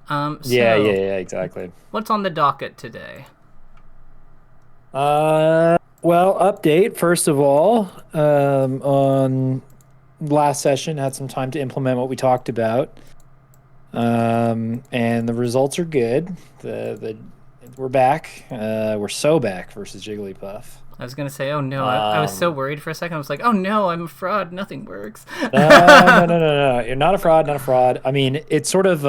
Yeah, exactly. What's on the docket today? Well, update first of all. On last session, had some time to implement what we talked about. And the results are good. The we're back. We're so back versus Jigglypuff. I was gonna say, oh no, I was so Um, worried for a second. I was like, oh no, I'm a fraud. Nothing works. no. You're not a fraud, not a fraud. I mean, it's sort of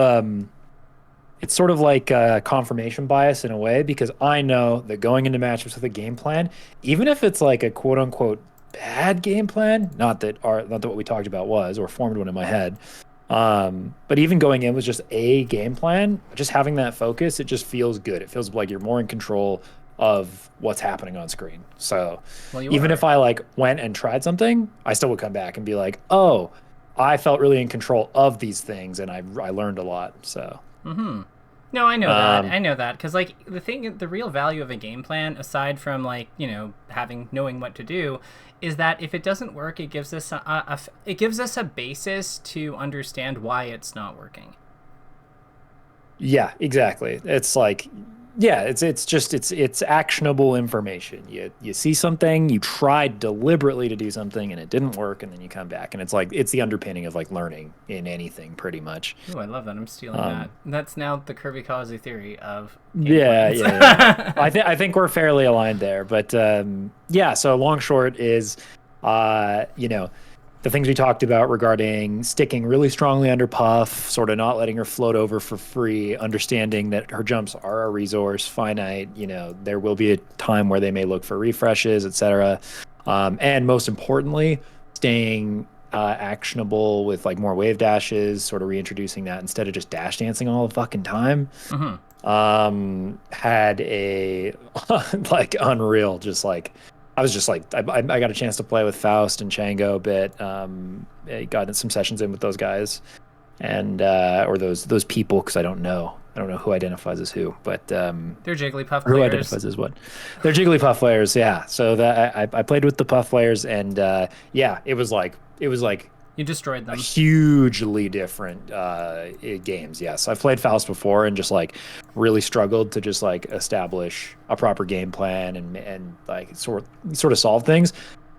like confirmation bias in a way because I know that going into matchups with a game plan, even if it's like a quote unquote bad game plan, not that what we talked about was or formed one in my head. But even going in with just a game plan, just having that focus, it just feels good. It feels like you're more in control of what's happening on screen. So Well, you even are. if I like went and tried something, I still would come back and be like, oh, I felt really in control of these things and I learned a lot. So No, I know that. um I know that because like the real value of a game plan, aside from like having knowing what to do, is that if it doesn't work, it gives us it gives us a basis to understand why it's not working. Yeah, exactly. It's like, yeah, it's actionable information. You see something, you tried deliberately to do something and it didn't work, and then you come back, and it's like it's the underpinning of like learning in anything, pretty much. Ooh, I love that. I'm stealing that. Um, That's now the KirbyKaze theory of game yeah, plans. yeah, yeah. I think we're fairly aligned there, but yeah. So long short is, you know, the things we talked about regarding sticking really strongly under Puff, sort of not letting her float over for free, understanding that her jumps are a resource, finite. There will be a time where they may look for refreshes, etc. And most importantly, staying actionable with like more wave dashes, sort of reintroducing that instead of just dash dancing all the fucking time. Hmm. Had a like unreal, just like I was just like I got a chance to play with Faust and Chango a bit. I got some sessions in with those guys and or those people because I don't know who identifies as who, but They're Jigglypuff or who players. identifies as what. They're Jigglypuff players, yeah. So that I played with the Puff players, and yeah, it was like You destroyed them. hugely different games. Yes, I've played Faust before and just like really struggled to just like establish a proper game plan and like sort of solve things.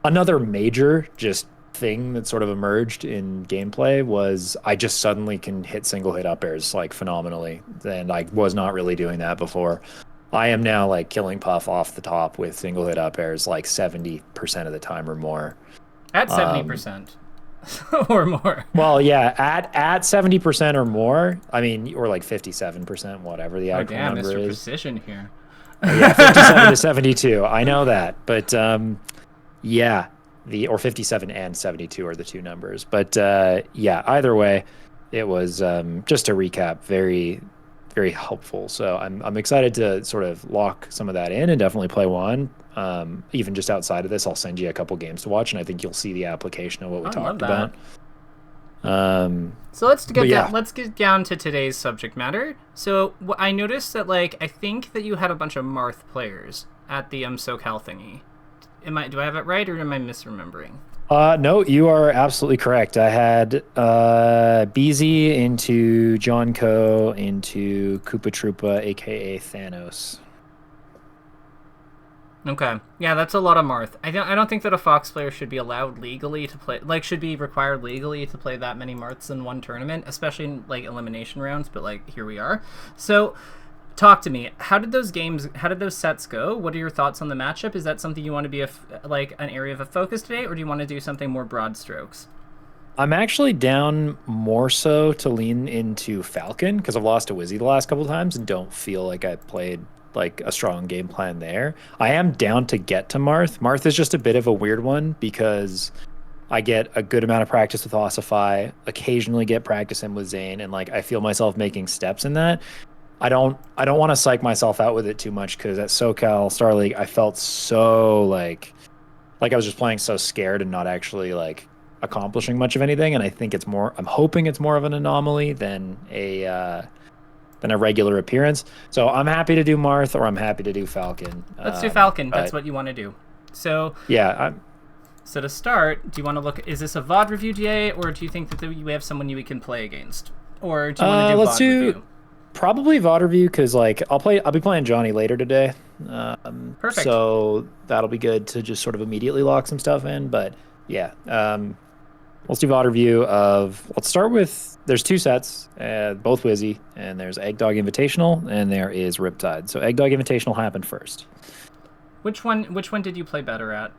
Another major just thing that sort of emerged in gameplay was I just suddenly can hit single hit up airs like phenomenally, and I was not really doing that before. I am now like killing Puff off the top with single hit up airs like 70% of the time or more. At Um, 70% or more. well, yeah, at 70% or more. I mean, or like 57%, whatever the Oh actual damn, number Mr. is. Precision here. Yeah, 57 to 72. I know that, but yeah, the or 57 and 72 are the two numbers. But yeah, either way, it was just to recap, very very helpful. So I'm excited to sort of lock some of that in and definitely play one. Even just outside of this, I'll send you a couple games to watch, and I think you'll see the application of what we I love talked that. about. Um, So let's but get down. yeah, Let's get down to today's subject matter. So I noticed that like I think that you had a bunch of Marth players at the SoCal thingy. Do I have it right or am I misremembering? no, you are absolutely correct. I had BZ into John Co into Koopa Troopa, aka Thanos. Okay, yeah, that's a lot of Marth. I don't think that a Fox player should be allowed legally to play, like, should be required legally to play that many Marths in one tournament, especially in like elimination rounds. But like here we are. So talk to me. How did those sets go? What are your thoughts on the matchup? Is that something you want to be like an area of a focus today, or do you want to do something more broad strokes? I'm actually down more so to lean into Falcon because I've lost to Wizzy the last couple of times and don't feel like I played like a strong game plan there. I am down to get to Marth. Marth is just a bit of a weird one because I get a good amount of practice with Ossify, occasionally get practice in with Zane, and like I feel myself making steps in that. I don't want to psych myself out with it too much because at SoCal Star League I felt so like I was just playing so scared and not actually like accomplishing much of anything. And I think I'm hoping it's more of an anomaly than a regular appearance. So I'm happy to do Marth or I'm happy to do Falcon. Let's do Falcon. That's But what you want to do. So yeah, So to start, do you want to look? Is this a VOD review, GA, or do you think that we have someone we can play against, or do you want to do let's VOD do review? Probably Vaterview because like I'll be playing Johnny later today. Perfect. So that'll be good to just sort of immediately lock some stuff in. But yeah, let's do Vaterview of let's start with there's two sets, both Wizzy, and there's Eggdog Invitational and there is Riptide. So Eggdog Invitational happened first. Which one did you play better at?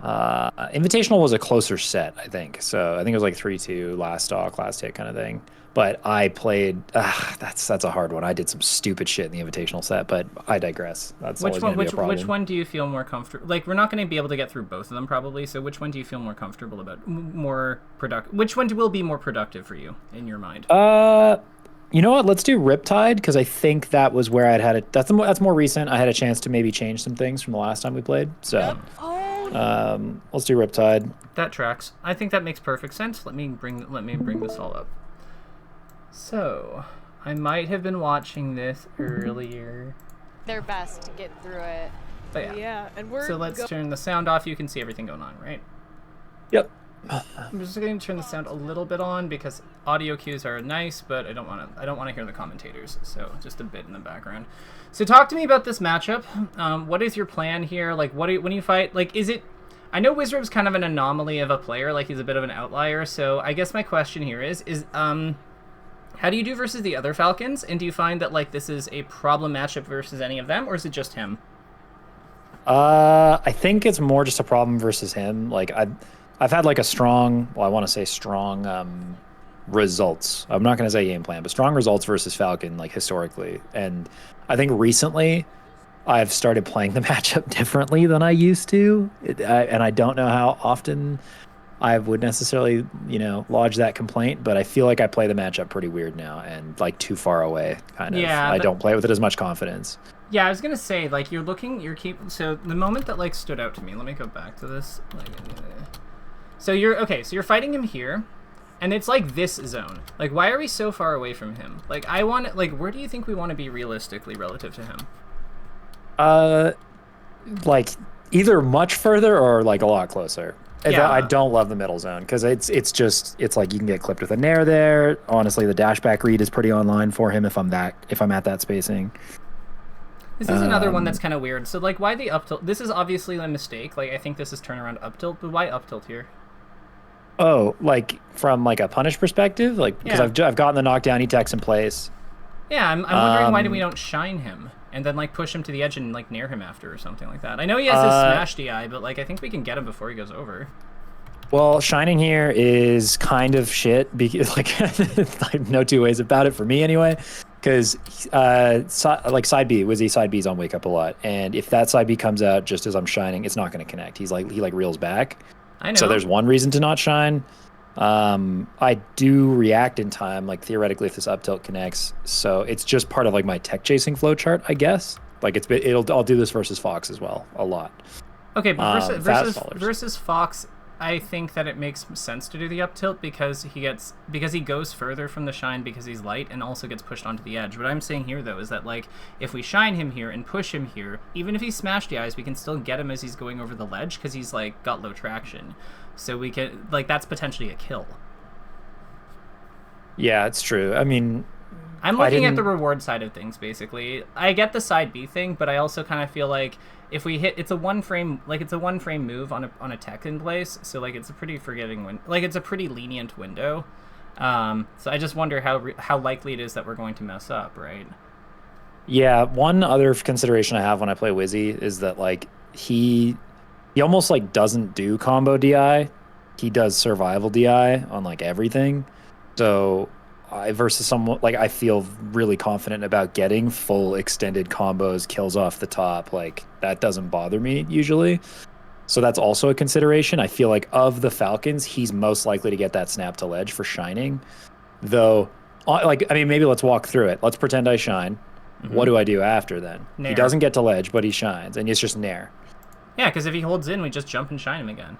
Invitational was a closer set, I think. So I think it was like 3-2, last stock, last hit kind of thing. But I played. That's a hard one. I did some stupid shit in the Invitational set, but I digress. That's Which always one? going to be a problem. Which one do you feel more comfortable? Like, we're not going to be able to get through both of them probably. So, which one do you feel more comfortable about? More productive? Which one will be more productive for you in your mind? You know what? Let's do Riptide because I think that was where I'd had it. That's more recent. I had a chance to maybe change some things from the last time we played. So, let's do Riptide. That tracks. I think that makes perfect sense. Let me bring this all up. So, I might have been watching this earlier. Their best to get through it. But yeah, and we're so let's turn the sound off. You can see everything going on, right? Yep. I'm just going to turn the sound a little bit on because audio cues are nice, but I don't want to hear the commentators. So just a bit in the background. So talk to me about this matchup. What is your plan here? Like, when you fight? Like, is it? I know Wizard's kind of an anomaly of a player. Like, he's a bit of an outlier. So I guess my question here is how do you do versus the other Falcons? And do you find that like this is a problem matchup versus any of them, or is it just him? I think it's more just a problem versus him. Like I've had like a strong, well, I want to say strong results. I'm not going to say game plan, but strong results versus Falcon, like historically. And I think recently I've started playing the matchup differently than I used to. And I don't know how often I would necessarily, lodge that complaint, but I feel like I play the matchup pretty weird now and like too far away, kind of. Yeah, I don't play with it as much confidence. Yeah, I was gonna say like so the moment that like stood out to me. Let me go back to this. So you're fighting him here, and it's like this zone. Like, why are we so far away from him? Like, where do you think we want to be realistically relative to him? Like either much further or like a lot closer. Yeah. I don't love the middle zone because it's like you can get clipped with a nair there. Honestly, the dashback read is pretty online for him if I'm at that spacing. This is another one that's kind of weird. So like, why the up tilt? This is obviously a mistake. Like, I think this is turnaround up tilt, but why up tilt here? Oh, like from like a punish perspective, like because I've gotten the knockdown E-techs in place. Yeah, I'm wondering why we don't shine him and then like push him to the edge and like nair him after or something like that. I know he has his smash DI, but like I think we can get him before he goes over. Well, shining here is kind of shit because like no two ways about it for me anyway. Because like side B, Wizzy side B's on wake up a lot, and if that side B comes out just as I'm shining, it's not going to connect. He reels back. I know. So there's one reason to not shine. I do react in time, like theoretically if this up tilt connects. So it's just part of like my tech chasing flowchart, I guess. Like I'll do this versus Fox as well a lot. Okay, but versus Fox, I think that it makes sense to do the up tilt because he goes further from the shine because he's light and also gets pushed onto the edge. What I'm saying here though is that like if we shine him here and push him here, even if he's smashed the eyes, we can still get him as he's going over the ledge because he's like got low traction. So we can like that's potentially a kill. Yeah, it's true. I mean, I'm looking at the reward side of things basically. I get the side B thing, but I also kind of feel like if we hit, it's a one frame move on a tech in place, so like it's a pretty it's a pretty lenient window. So I just wonder how likely it is that we're going to mess up, right? Yeah, one other consideration I have when I play Wizzy is that like he almost like doesn't do combo DI. He does survival DI on like everything. So versus someone like I feel really confident about getting full extended combos, kills off the top. Like that doesn't bother me usually. So that's also a consideration. I feel like of the Falcons, he's most likely to get that snap to ledge for shining. Though, like, I mean, maybe let's walk through it. Let's pretend I shine. Mm-hmm. What do I do after then? Nair. He doesn't get to ledge, but he shines, and it's just nair. Yeah, because if he holds in, we just jump and shine him again.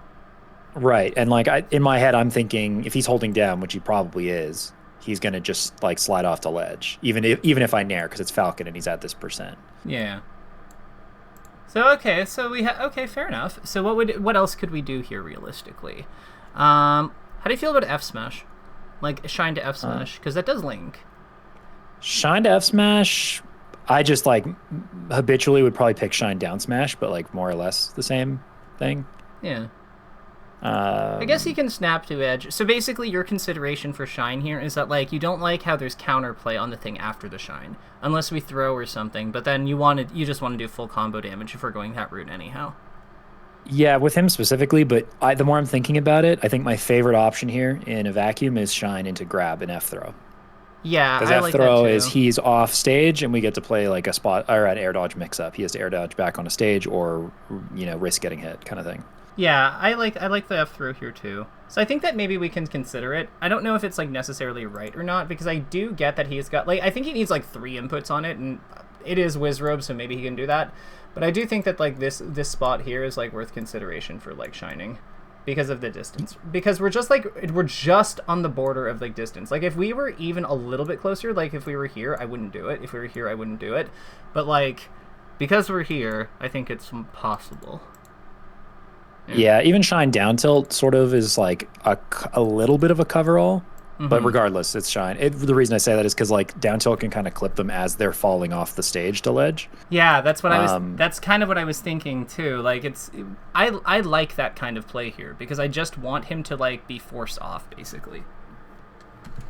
Right, and like in my head, I'm thinking if he's holding down, which he probably is, he's gonna just like slide off the ledge, even if I nair because it's Falcon and he's at this %. Yeah. So fair enough. So what else could we do here realistically? How do you feel about F smash? Like shine to F smash, because that does link. Shine to F smash. I just like habitually would probably pick shine down smash, but like more or less the same thing. Yeah. I guess he can snap to edge. So basically your consideration for shine here is that like you don't like how there's counterplay on the thing after the shine. Unless we throw or something, but then you just want to do full combo damage if we're going that route anyhow. Yeah, with him specifically, but the more I'm thinking about it, I think my favorite option here in a vacuum is shine into grab and F throw. Yeah, Because I F like throw that too. is he's off stage and we get to play like a spot or an air dodge mix up. He has to air dodge back on a stage or risk getting hit kind of thing. Yeah, I like the F throw here too. So I think that maybe we can consider it. I don't know if it's like necessarily right or not because I do get that he's got like I think he needs like 3 inputs on it and it is Wizrobe, so maybe he can do that. But I do think that like this spot here is like worth consideration for like shining because of the distance. Because we're just on the border of like distance. Like if we were even a little bit closer, like if we were here, I wouldn't do it. If we were here, I wouldn't do it. But like because we're here, I think it's possible. Yeah, even shine down tilt sort of is like a little bit of a coverall, but regardless, it's shine. The reason I say that is because like down tilt can kind of clip them as they're falling off the stage to ledge. Yeah, that's what that's kind of what I was thinking too. Like I like that kind of play here because I just want him to like be forced off basically.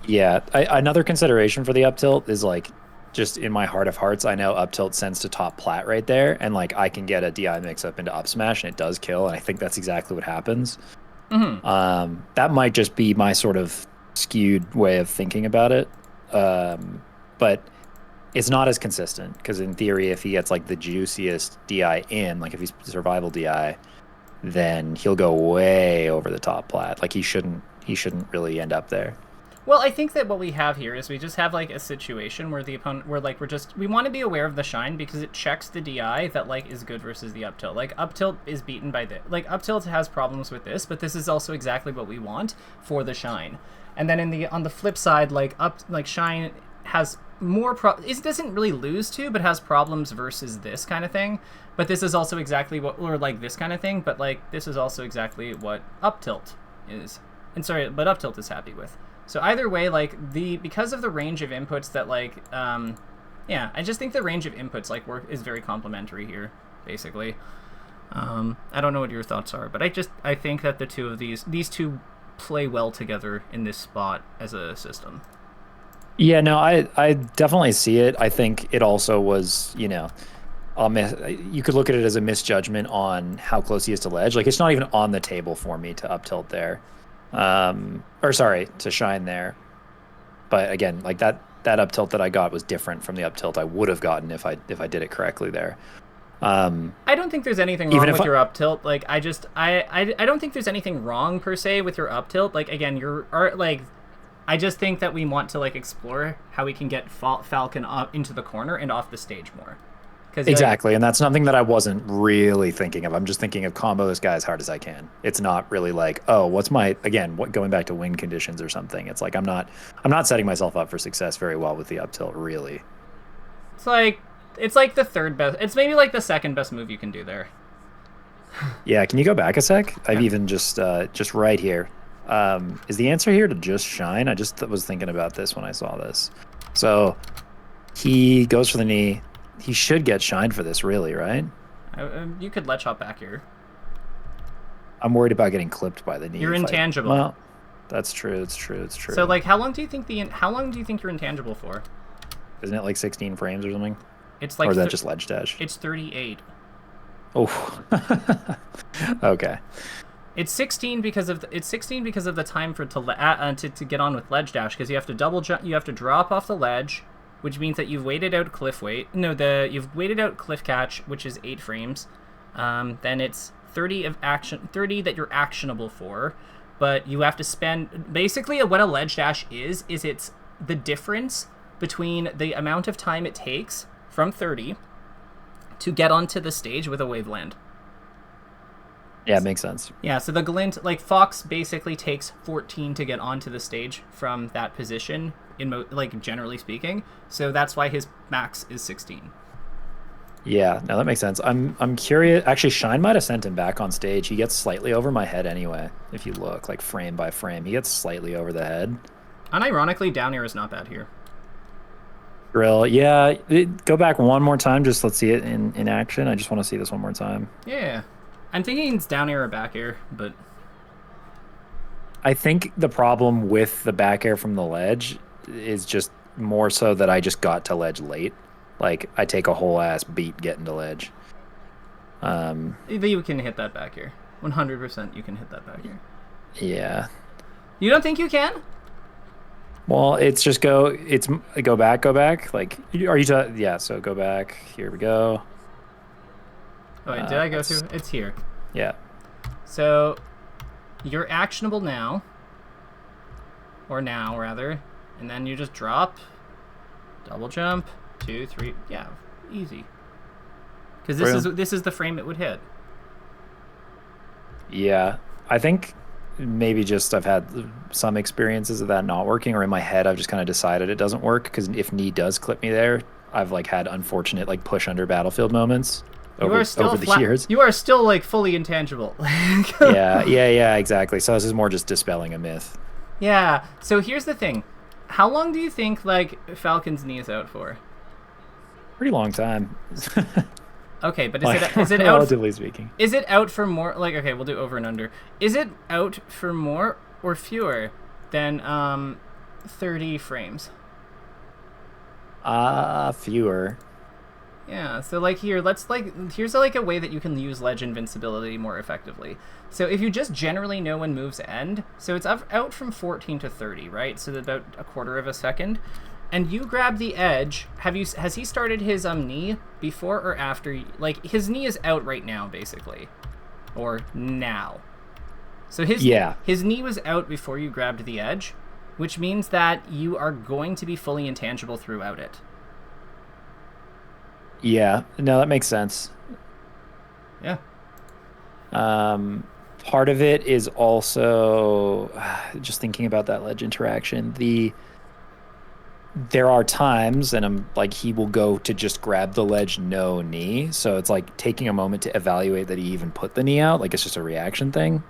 Yeah, another consideration for the up tilt is like just in my heart of hearts, I know up tilt sends to top plat right there, and like I can get a DI mix up into up smash, and it does kill, and I think that's exactly what happens. That might just be my sort of skewed way of thinking about it, but it's not as consistent because in theory, if he gets like the juiciest DI in, like if he's survival DI, then he'll go way over the top plat. Like he shouldn't really end up there. Well, I think that what we have here is we just have like a situation where the opponent, we want to be aware of the shine because it checks the DI that like is good versus the up tilt. Like up tilt is beaten by this. Like up tilt has problems with this, but this is also exactly what we want for the shine. And then on the flip side, like shine has more it doesn't really lose to, but has problems versus this kind of thing. But this is also exactly what, or like this kind of thing, but like this is also exactly what up tilt is. But up tilt is happy with. So either way, like because of the range of inputs that like, yeah, I just think the range of inputs like is very complementary here, basically. I don't know what your thoughts are, but I think that the two of these two play well together in this spot as a system. Yeah, no, I definitely see it. I think it also was, you could look at it as a misjudgment on how close he is to ledge. Like it's not even on the table for me to up tilt there. To shine there. But again, like that up tilt that I got was different from the up tilt I would have gotten if I did it correctly there. I don't think there's anything wrong with your up tilt. Like I don't think there's anything wrong per se with your up tilt. Like again, I just think that we want to like explore how we can get Falcon up into the corner and off the stage more. Exactly, and that's something that I wasn't really thinking of. I'm just thinking of combo this guy as hard as I can. It's not really like, oh, going back to win conditions or something. It's like I'm not setting myself up for success very well with the up tilt, really. It's like the third best. It's maybe like the second best move you can do there. Yeah, can you go back a sec? I've even just right here. Is the answer here to just shine? I just was thinking about this when I saw this. So he goes for the knee. He should get shined for this, really, right? You could ledge hop back here. I'm worried about getting clipped by the knee. You're intangible. Well, that's true. It's true. So, like, how long do you think you're intangible for? Isn't it like 16 frames or something? It's like. Or is that just ledge dash? It's 38. Oh. Okay. It's 16 because of the time for to get on with ledge dash because you have to double jump. You have to drop off the ledge, which means that you've waited out cliff catch, which is 8 frames. Then it's 30 that you're actionable for, but you have to spend basically what a ledge dash is it's the difference between the amount of time it takes from 30 to get onto the stage with a wave land. Yeah, it makes sense. Yeah, so the glint, like Fox basically takes 14 to get onto the stage from that position, generally speaking. So that's why his max is 16. Yeah, no, that makes sense. I'm curious. Actually, Shine might have sent him back on stage. He gets slightly over my head anyway. If you look, like frame by frame, he gets slightly over the head. Unironically, down air is not bad here. Drill. Yeah, go back one more time. Just let's see it in action. I just want to see this one more time. Yeah. I'm thinking it's down air or back air, but... I think the problem with the back air from the ledge is just more so that I just got to ledge late. Like, I take a whole ass beat getting to ledge. You can hit that back air. 100% you can hit that back air. Yeah. You don't think you can? Well, it's go back. Like, are you yeah, so go back. Here we go. Oh, wait, did I go through? It's here. Yeah. So, you're actionable now. Or now, rather. And then you just drop. Double jump. 2, 3. Yeah, easy. Because this is the frame it would hit. Yeah. I think maybe just I've had some experiences of that not working, or in my head I've just kind of decided it doesn't work, because if knee does clip me there, I've like had unfortunate like push under battlefield moments over the years. You are still like fully intangible. yeah, exactly. So this is more just dispelling a myth. Yeah. So here's the thing. How long do you think like Falcon's knee is out for? Pretty long time. Okay, but is it out? Relatively speaking. Is it out for more? Like, okay, we'll do over and under. Is it out for more or fewer than 30 frames? Fewer. Yeah. So like here's like a way that you can use ledge invincibility more effectively. So if you just generally know when moves end, so it's out from 14 to 30, right? So about a quarter of a second. And you grab the edge. Has he started his knee before or after? Like, his knee is out right now, basically, or now. So his knee was out before you grabbed the edge, which means that you are going to be fully intangible throughout it. Yeah, no, that makes sense. Yeah. Part of it is also just thinking about that ledge interaction. There are times, and I'm like, he will go to just grab the ledge, no knee. So it's like taking a moment to evaluate that he even put the knee out. Like, it's just a reaction thing.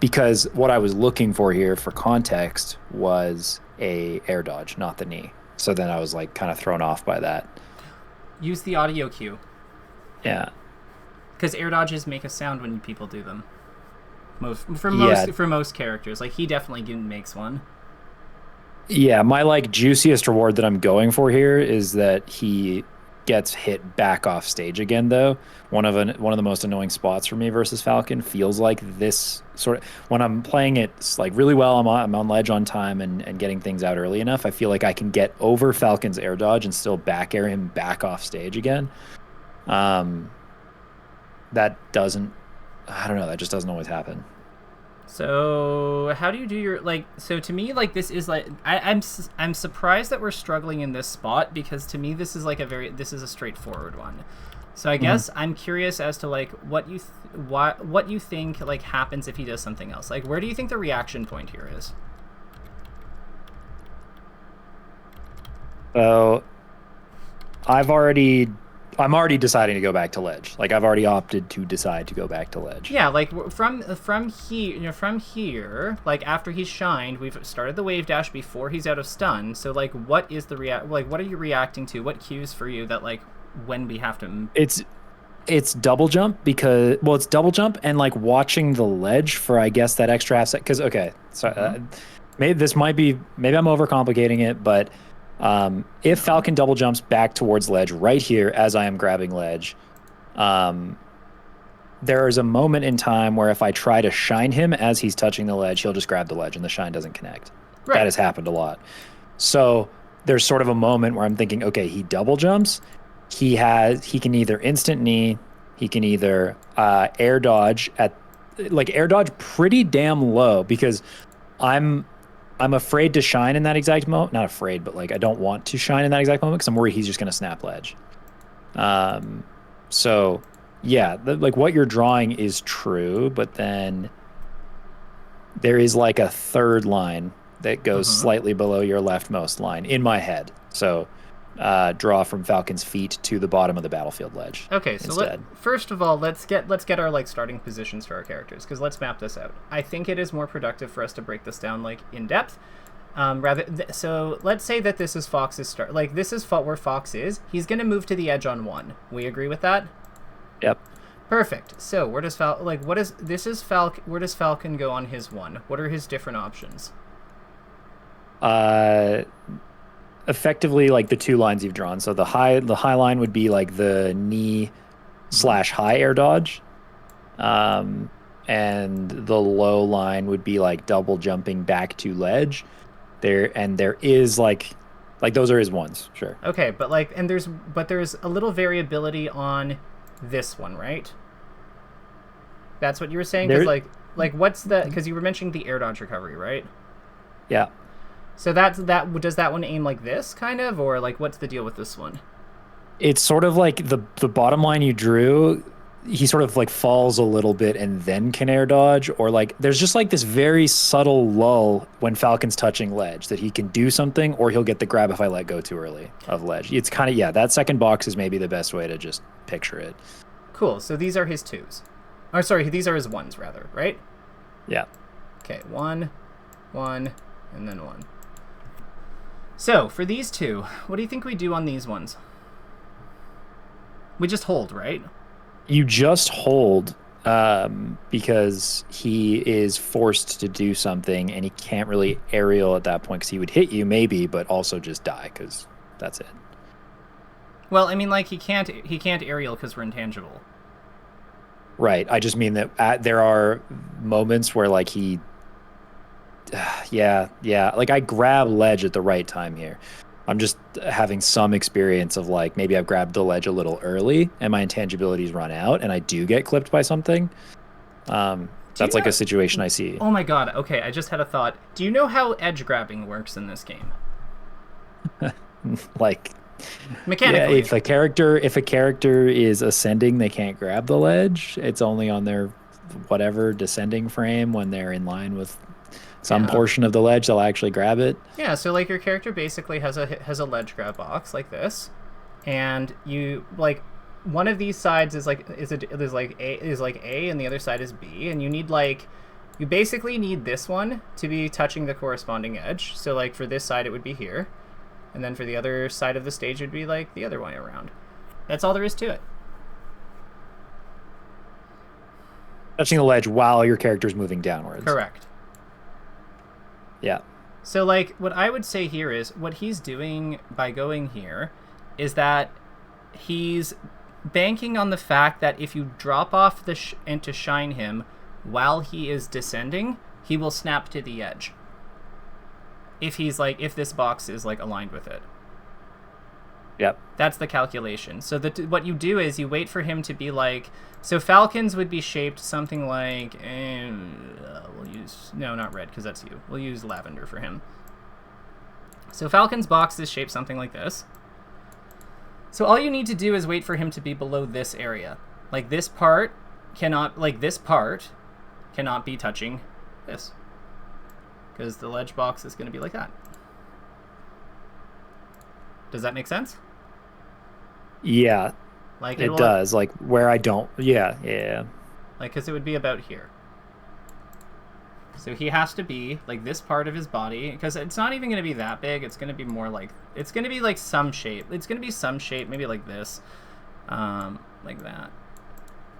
Because what I was looking for here for context was a air dodge, not the knee. So then I was like kind of thrown off by that. Use the audio cue. Yeah. Because air dodges make a sound when people do them. For most characters. Like, he definitely makes one. Yeah, my like juiciest reward that I'm going for here is that he gets hit back off stage again, though. One of the most annoying spots for me versus Falcon feels like this sort of, when I'm playing it like really well, I'm on ledge on time and getting things out early enough, I feel like I can get over Falcon's air dodge and still back air him back off stage again. That doesn't, I don't know, that just doesn't always happen. So how do you do your so to me, like, this is like I'm surprised that we're struggling in this spot, because to me this is like this is a straightforward one. So I guess I'm curious as to like what you think like happens if he does something else. Like, where do you think the reaction point here is? So I'm already deciding to go back to ledge. Like, I've already opted to decide to go back to ledge. Yeah, like from here, like after he's shined, we've started the wave dash before he's out of stun. So like, what is the what are you reacting to? What cues for you that like when we have to? It's double jump, because it's double jump and like watching the ledge for, I guess, that extra half second. Because maybe I'm overcomplicating it, but. If Falcon double jumps back towards ledge right here as I am grabbing ledge, there is a moment in time where if I try to shine him as he's touching the ledge, he'll just grab the ledge and the shine doesn't connect. Right. That has happened a lot. So there's sort of a moment where I'm thinking, okay, he double jumps. He can either instant knee, he can either air dodge pretty damn low, because I'm afraid to shine in that exact moment. Not afraid, but like, I don't want to shine in that exact moment because I'm worried he's just going to snap ledge. So yeah, like what you're drawing is true, but then there is like a third line that goes slightly below your leftmost line in my head. So draw from Falcon's feet to the bottom of the battlefield ledge. Okay, so first of all, let's get our like starting positions for our characters, because let's map this out. I think it is more productive for us to break this down like in depth. So let's say that this is Fox's start. Like, this is where Fox is. He's going to move to the edge on 1. We agree with that? Yep. Perfect. So where does where does Falcon go on his 1? What are his different options? Effectively, like the 2 lines you've drawn. So the high line would be like the knee / high air dodge. And the low line would be like double jumping back to ledge. There is like those are his ones, sure. Okay, but there's a little variability on this one, right? That's what you were saying? Because what's the, because you were mentioning the air dodge recovery, right? Yeah. So does that one aim like this, kind of, or like what's the deal with this one? It's sort of like the bottom line you drew, he sort of like falls a little bit and then can air dodge, or like there's just like this very subtle lull when Falcon's touching ledge that he can do something, or he'll get the grab if I let go too early of ledge. It's kind of, yeah, that second box is maybe the best way to just picture it. Cool. So these are his 2s. Or sorry, these are his 1s rather, right? Yeah. Okay, 1, 1, and then 1. So for these 2, what do you think we do on these ones? We just hold, right? You just hold because he is forced to do something, and he can't really aerial at that point because he would hit you maybe, but also just die because that's it. Well, I mean, like he can't aerial because we're intangible. Right. I just mean that there are moments where like he, yeah, like I grab ledge at the right time here. I'm just having some experience of like maybe I've grabbed the ledge a little early and my intangibilities run out and I do get clipped by something. That's like a situation I see. Oh my god, okay, I just had a thought. Do you know how edge grabbing works in this game? Like mechanically. Yeah, if a character is ascending, they can't grab the ledge. It's only on their whatever descending frame when they're in line with some portion of the ledge, they'll actually grab it. Yeah, so like your character basically has a ledge grab box like this, and you like one of these sides is like A and the other side is B, and you basically need this one to be touching the corresponding edge. So like for this side it would be here, and then for the other side of the stage it would be like the other way around. That's all there is to it. Touching the ledge while your character's moving downwards. Correct. Yeah. So like what I would say here is what he's doing by going here is that he's banking on the fact that if you drop off and to shine him while he is descending, he will snap to the edge. If this box is like aligned with it. Yep. That's the calculation. So what you do is you wait for him to be like, so Falcons would be shaped something like, we'll use, no, not red because that's you. We'll use lavender for him. So Falcon's box is shaped something like this. So all you need to do is wait for him to be below this area. Like this part cannot be touching this. Because the ledge box is going to be like that. Does that make sense? Yeah. Like it does. Like where I don't. Yeah. Like, because it would be about here. So he has to be like this part of his body, because it's not even going to be that big. It's going to be more like, it's going to be like some shape. It's going to be some shape, maybe like this, like that.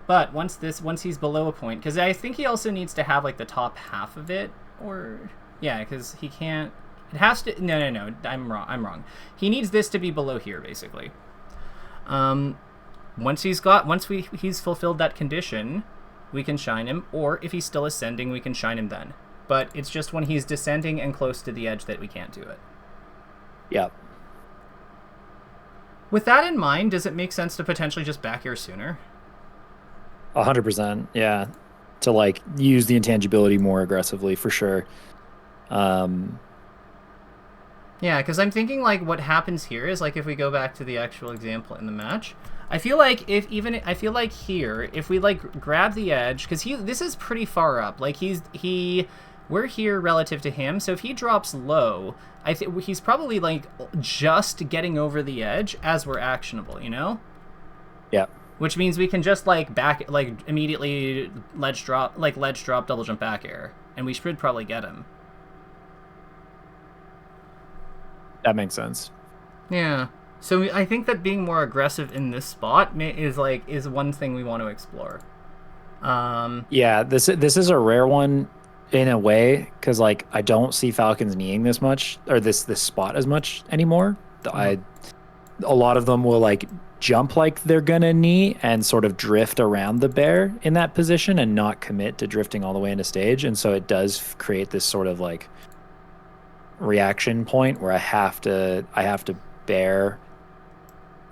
But once he's below a point, because I think he also needs to have like the top half of it, or yeah, because he can't. It has to. No. I'm wrong. He needs this to be below here, basically. Once he's fulfilled that condition, we can shine him, or if he's still ascending, we can shine him then. But it's just when he's descending and close to the edge that we can't do it. Yep. With that in mind, does it make sense to potentially just back air sooner? 100%. Yeah. To like use the intangibility more aggressively for sure. Yeah, because I'm thinking like what happens here is like if we go back to the actual example in the match, I feel like here if we like grab the edge, because this is pretty far up, like we're here relative to him, so if he drops low, I think he's probably like just getting over the edge as we're actionable, you know? Yeah. Which means we can just like immediately ledge drop, double jump back air, and we should probably get him. That makes sense. Yeah. So I think that being more aggressive in this spot is one thing we want to explore. Yeah, this is a rare one in a way because like I don't see Falcons kneeing this much or this spot as much anymore. A lot of them will like jump like they're gonna knee and sort of drift around the bear in that position and not commit to drifting all the way into stage, and so it does create this sort of like reaction point where I have to bear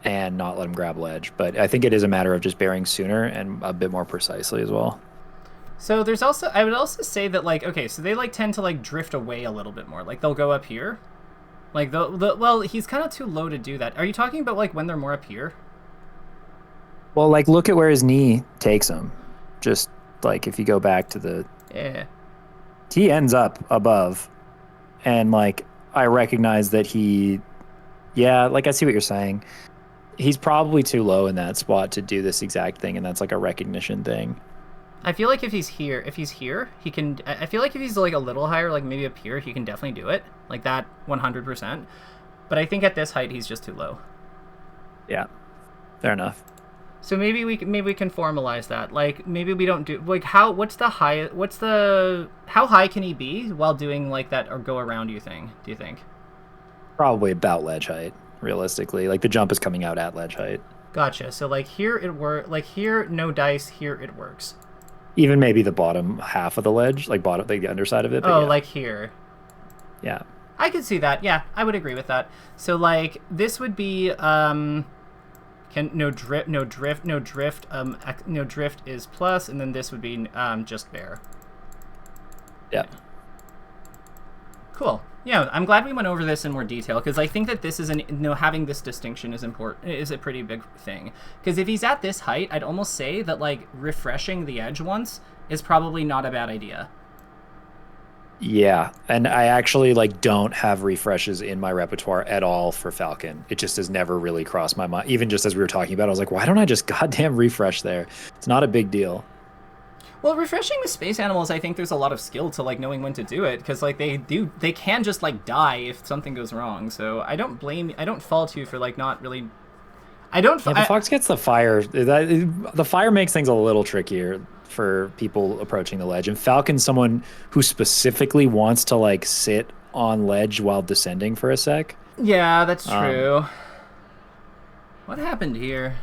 and not let him grab ledge. But I think it is a matter of just bearing sooner and a bit more precisely as well. So there's also, I would also say that like, okay, so they like tend to like drift away a little bit more. Like they'll go up here. Like well, he's kind of too low to do that. Are you talking about like when they're more up here? Well, like look at where his knee takes him. Just like if you go back to the he ends up above, and like I recognize that like I see what you're saying. He's probably too low in that spot to do this exact thing, and that's like a recognition thing. I feel like if he's here, he can. I feel like if he's like a little higher, like maybe up here, he can definitely do it, like that 100%. But I think at this height, he's just too low. Yeah, fair enough. So maybe we can formalize that. Like maybe we don't do like how high can he be while doing like that or go around you thing? Do you think? Probably about ledge height, realistically. Like the jump is coming out at ledge height. Gotcha. So like here it works. Like here no dice. Here it works. Even maybe the bottom half of the ledge, like the underside of it. Oh, yeah. Like here. Yeah. I could see that. Yeah, I would agree with that. So like this would be no drift is plus, and then this would be just bear. Yeah. Cool. Yeah, I'm glad we went over this in more detail because I think that this is having this distinction is important. Is a pretty big thing because if he's at this height, I'd almost say that like refreshing the edge once is probably not a bad idea. Yeah, and I actually like don't have refreshes in my repertoire at all for Falcon. It just has never really crossed my mind. Even just as we were talking about it, I was like, why don't I just goddamn refresh there? It's not a big deal. Well, refreshing with space animals, I think there's a lot of skill to like knowing when to do it because like they can just like die if something goes wrong. So I don't fault you for like not really. The fox gets the fire. The fire makes things a little trickier for people approaching the ledge. And Falcon's someone who specifically wants to like sit on ledge while descending for a sec. Yeah, that's true. What happened here?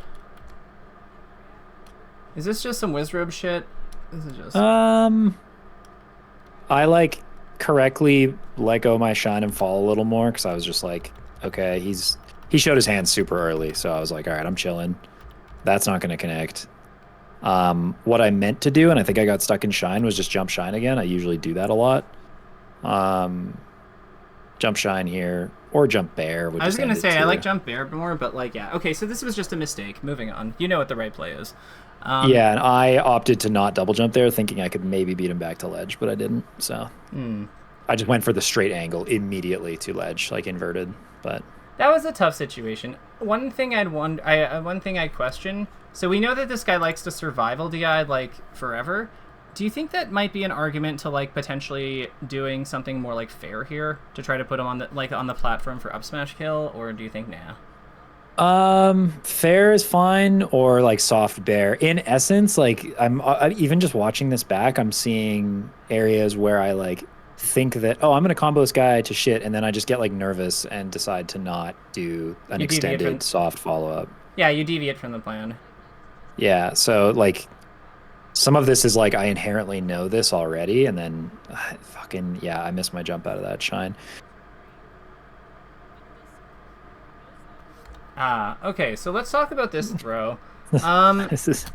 Is this just some Wizrobe shit? This is just... I like correctly let go of my shine and fall a little more because I was just like, okay, he showed his hand super early, so I was like, all right, I'm chilling. That's not going to connect. What I meant to do, and I think I got stuck in shine, was just jump shine again. I usually do that a lot. Jump shine here, or jump bear. I was going to say, I like jump bear more, but like, yeah. Okay, so this was just a mistake. Moving on. You know what the right play is. Yeah, and I opted to not double jump there, thinking I could maybe beat him back to ledge, but I didn't, so. I just went for the straight angle immediately to ledge, like inverted, but... That was a tough situation. One thing I'd question. So we know that this guy likes to survival DI like forever. Do you think that might be an argument to like potentially doing something more like fair here to try to put him on the platform for up smash kill, or do you think nah? Fair is fine, or like soft bear. In essence, like I'm even just watching this back, I'm seeing areas where I like think that, oh, I'm going to combo this guy to shit, and then I just get like nervous and decide to not do an extended soft follow-up. Yeah, you deviate from the plan. Yeah, so like some of this is like I inherently know this already, and then I missed my jump out of that shine. Okay, so let's talk about this throw. This is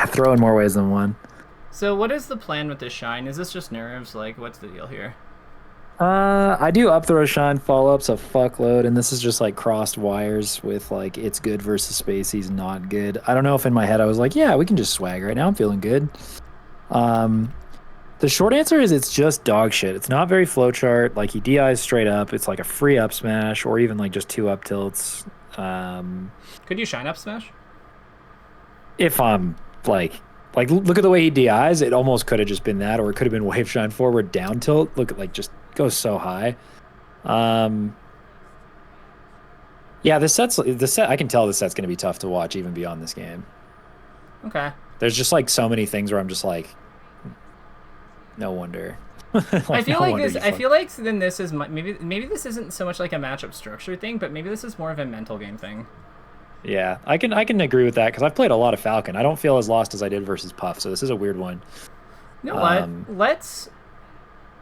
throw in more ways than one. So what is the plan with this shine? Is this just nerves? Like, what's the deal here? I do up throw shine follow-ups a fuckload, and this is just like crossed wires with like it's good versus space, he's not good. I don't know if in my head I was like, yeah, we can just swag right now, I'm feeling good. The short answer is it's just dog shit. It's not very flowchart. Like he DIs straight up. It's like a free up smash, or even like just 2 up tilts. Could you shine up smash? If I'm like look at the way he DIs, it almost could have just been that, or it could have been wave shine forward down tilt. Look at like just goes so high. Yeah, the set. I can tell the set's going to be tough to watch even beyond this game. Okay. There's just like so many things where I'm just like, no wonder. I Like feel no like wonder this. you I fuck. feel like then this is maybe this isn't so much like a matchup structure thing, but maybe this is more of a mental game thing. Yeah, I can agree with that because I've played a lot of Falcon. I don't feel as lost as I did versus Puff, so this is a weird one. You know what? Um, Let's.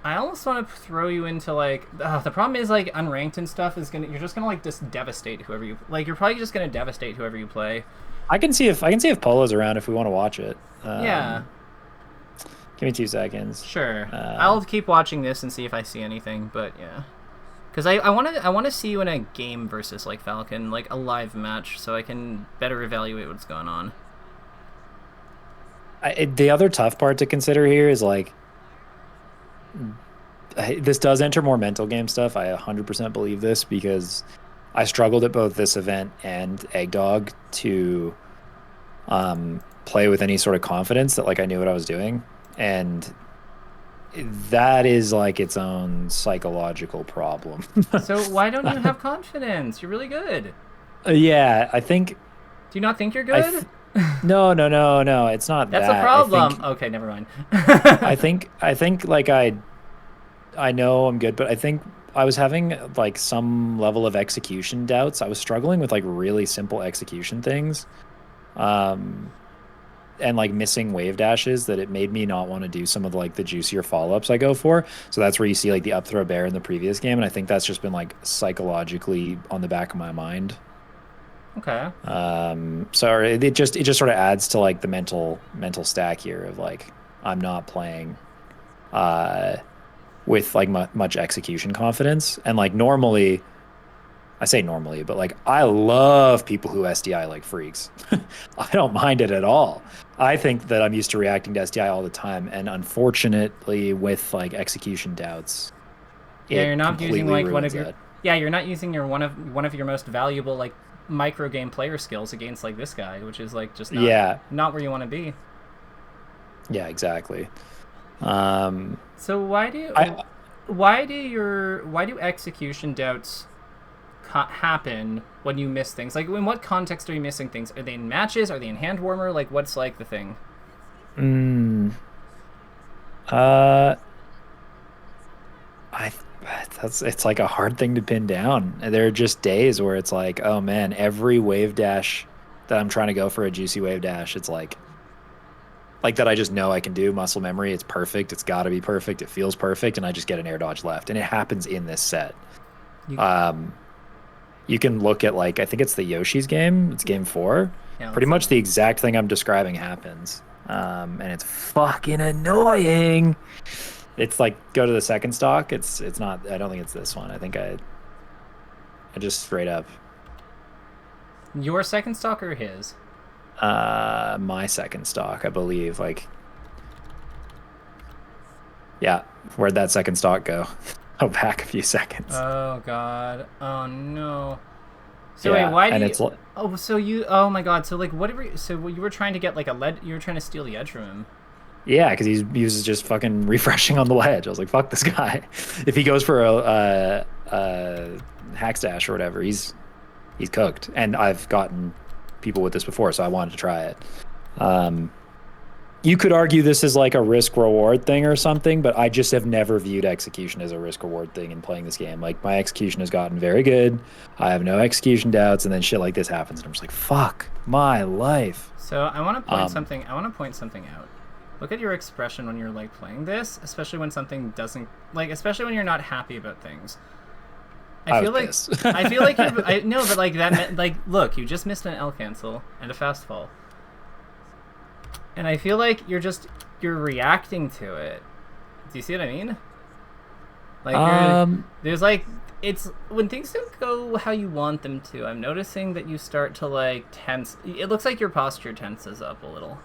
I almost want to throw you into like the problem is like unranked and stuff is gonna you're just gonna like just devastate whoever you like you're probably just gonna devastate whoever you play. I can see if Polo's around if we want to watch it. Yeah, Give me 2 seconds. sure. Uh, I'll keep watching this and see if I see anything, but yeah. Because I want to see you in a game versus like Falcon, like a live match, so I can better evaluate what's going on. the other tough part to consider here is like this does enter more mental game stuff. I 100% believe this because I struggled at both this event and Eggdog to play with any sort of confidence that like I knew what I was doing, and that is like its own psychological problem. So why don't you have confidence? You're really good. Yeah, I think Do you not think you're I good? no, no, no, no, it's not That's that. a problem. Okay, never mind. I think like I know I'm good, but I think I was having like some level of execution doubts. I was struggling with like really simple execution things. Um and like missing wave dashes that it made me not want to do some of like the juicier follow-ups I go for. So that's where you see like the up throw bear in the previous game, and I think that's just been like psychologically on the back of my mind. Okay. So it just sort of adds to like the mental stack here of like I'm not playing uh with like much execution confidence, and like normally I say normally, but like I love people who SDI like freaks. I don't mind it at all. I think that I'm used to reacting to SDI all the time, and unfortunately, with like execution doubts, Yeah, it you're not using completely like one ruins of your that. yeah, you're not using your one of your most valuable like micro game player skills against like this guy, which is like just Yeah, not where you want to be. yeah, exactly. Um, So I why do execution doubts happen when you miss things? Like in what context are you missing things? Are they in matches? Are they in hand warmer? Like what's like the thing? mm, uh, I that's it's like a hard thing to pin down. There are just days where it's like, oh man, every wave dash that I'm trying to go for a juicy wave dash, it's like that I just know I can do muscle memory. It's perfect. It's got to be perfect. It feels perfect, and I just get an air dodge left, and it happens in this set. You, Um, you can look at like I think it's the Yoshi's game. It's game 4. yeah, Pretty much the exact thing I'm describing happens, and it's fucking annoying. It's like go to the second stock. It's not. I don't think it's this one. I think I just straight up your second stock or his? my second stock, I believe. Like yeah, where'd that second stock go? Oh, back a few seconds. Oh god. Oh no. So Yeah, wait, why and do it's you? Oh, so you? Oh my god. So like, whatever. So you were trying to get like a lead. You were trying to steal the edge from him. yeah, because he was just fucking refreshing on the ledge. I was like, fuck this guy. If he goes for a hack stash or whatever, he's cooked. And I've gotten people with this before, so I wanted to try it. You could argue this is like a risk reward thing or something, but I just have never viewed execution as a risk reward thing in playing this game. Like my execution has gotten very good. I have no execution doubts, and then shit like this happens, and I'm just like, fuck my life. So I want to point Um, something. I want to point something out. Look at your expression when you're like playing this, especially when something doesn't like, especially when you're not happy about things. I feel was like pissed. I feel like I no, but like that meant, like look, you just missed an L cancel and a fast fall, and I feel like you're reacting to it. Do you see what I mean? Like there's like it's when things don't go how you want them to. I'm noticing that you start to like tense. It looks like your posture tenses up a little.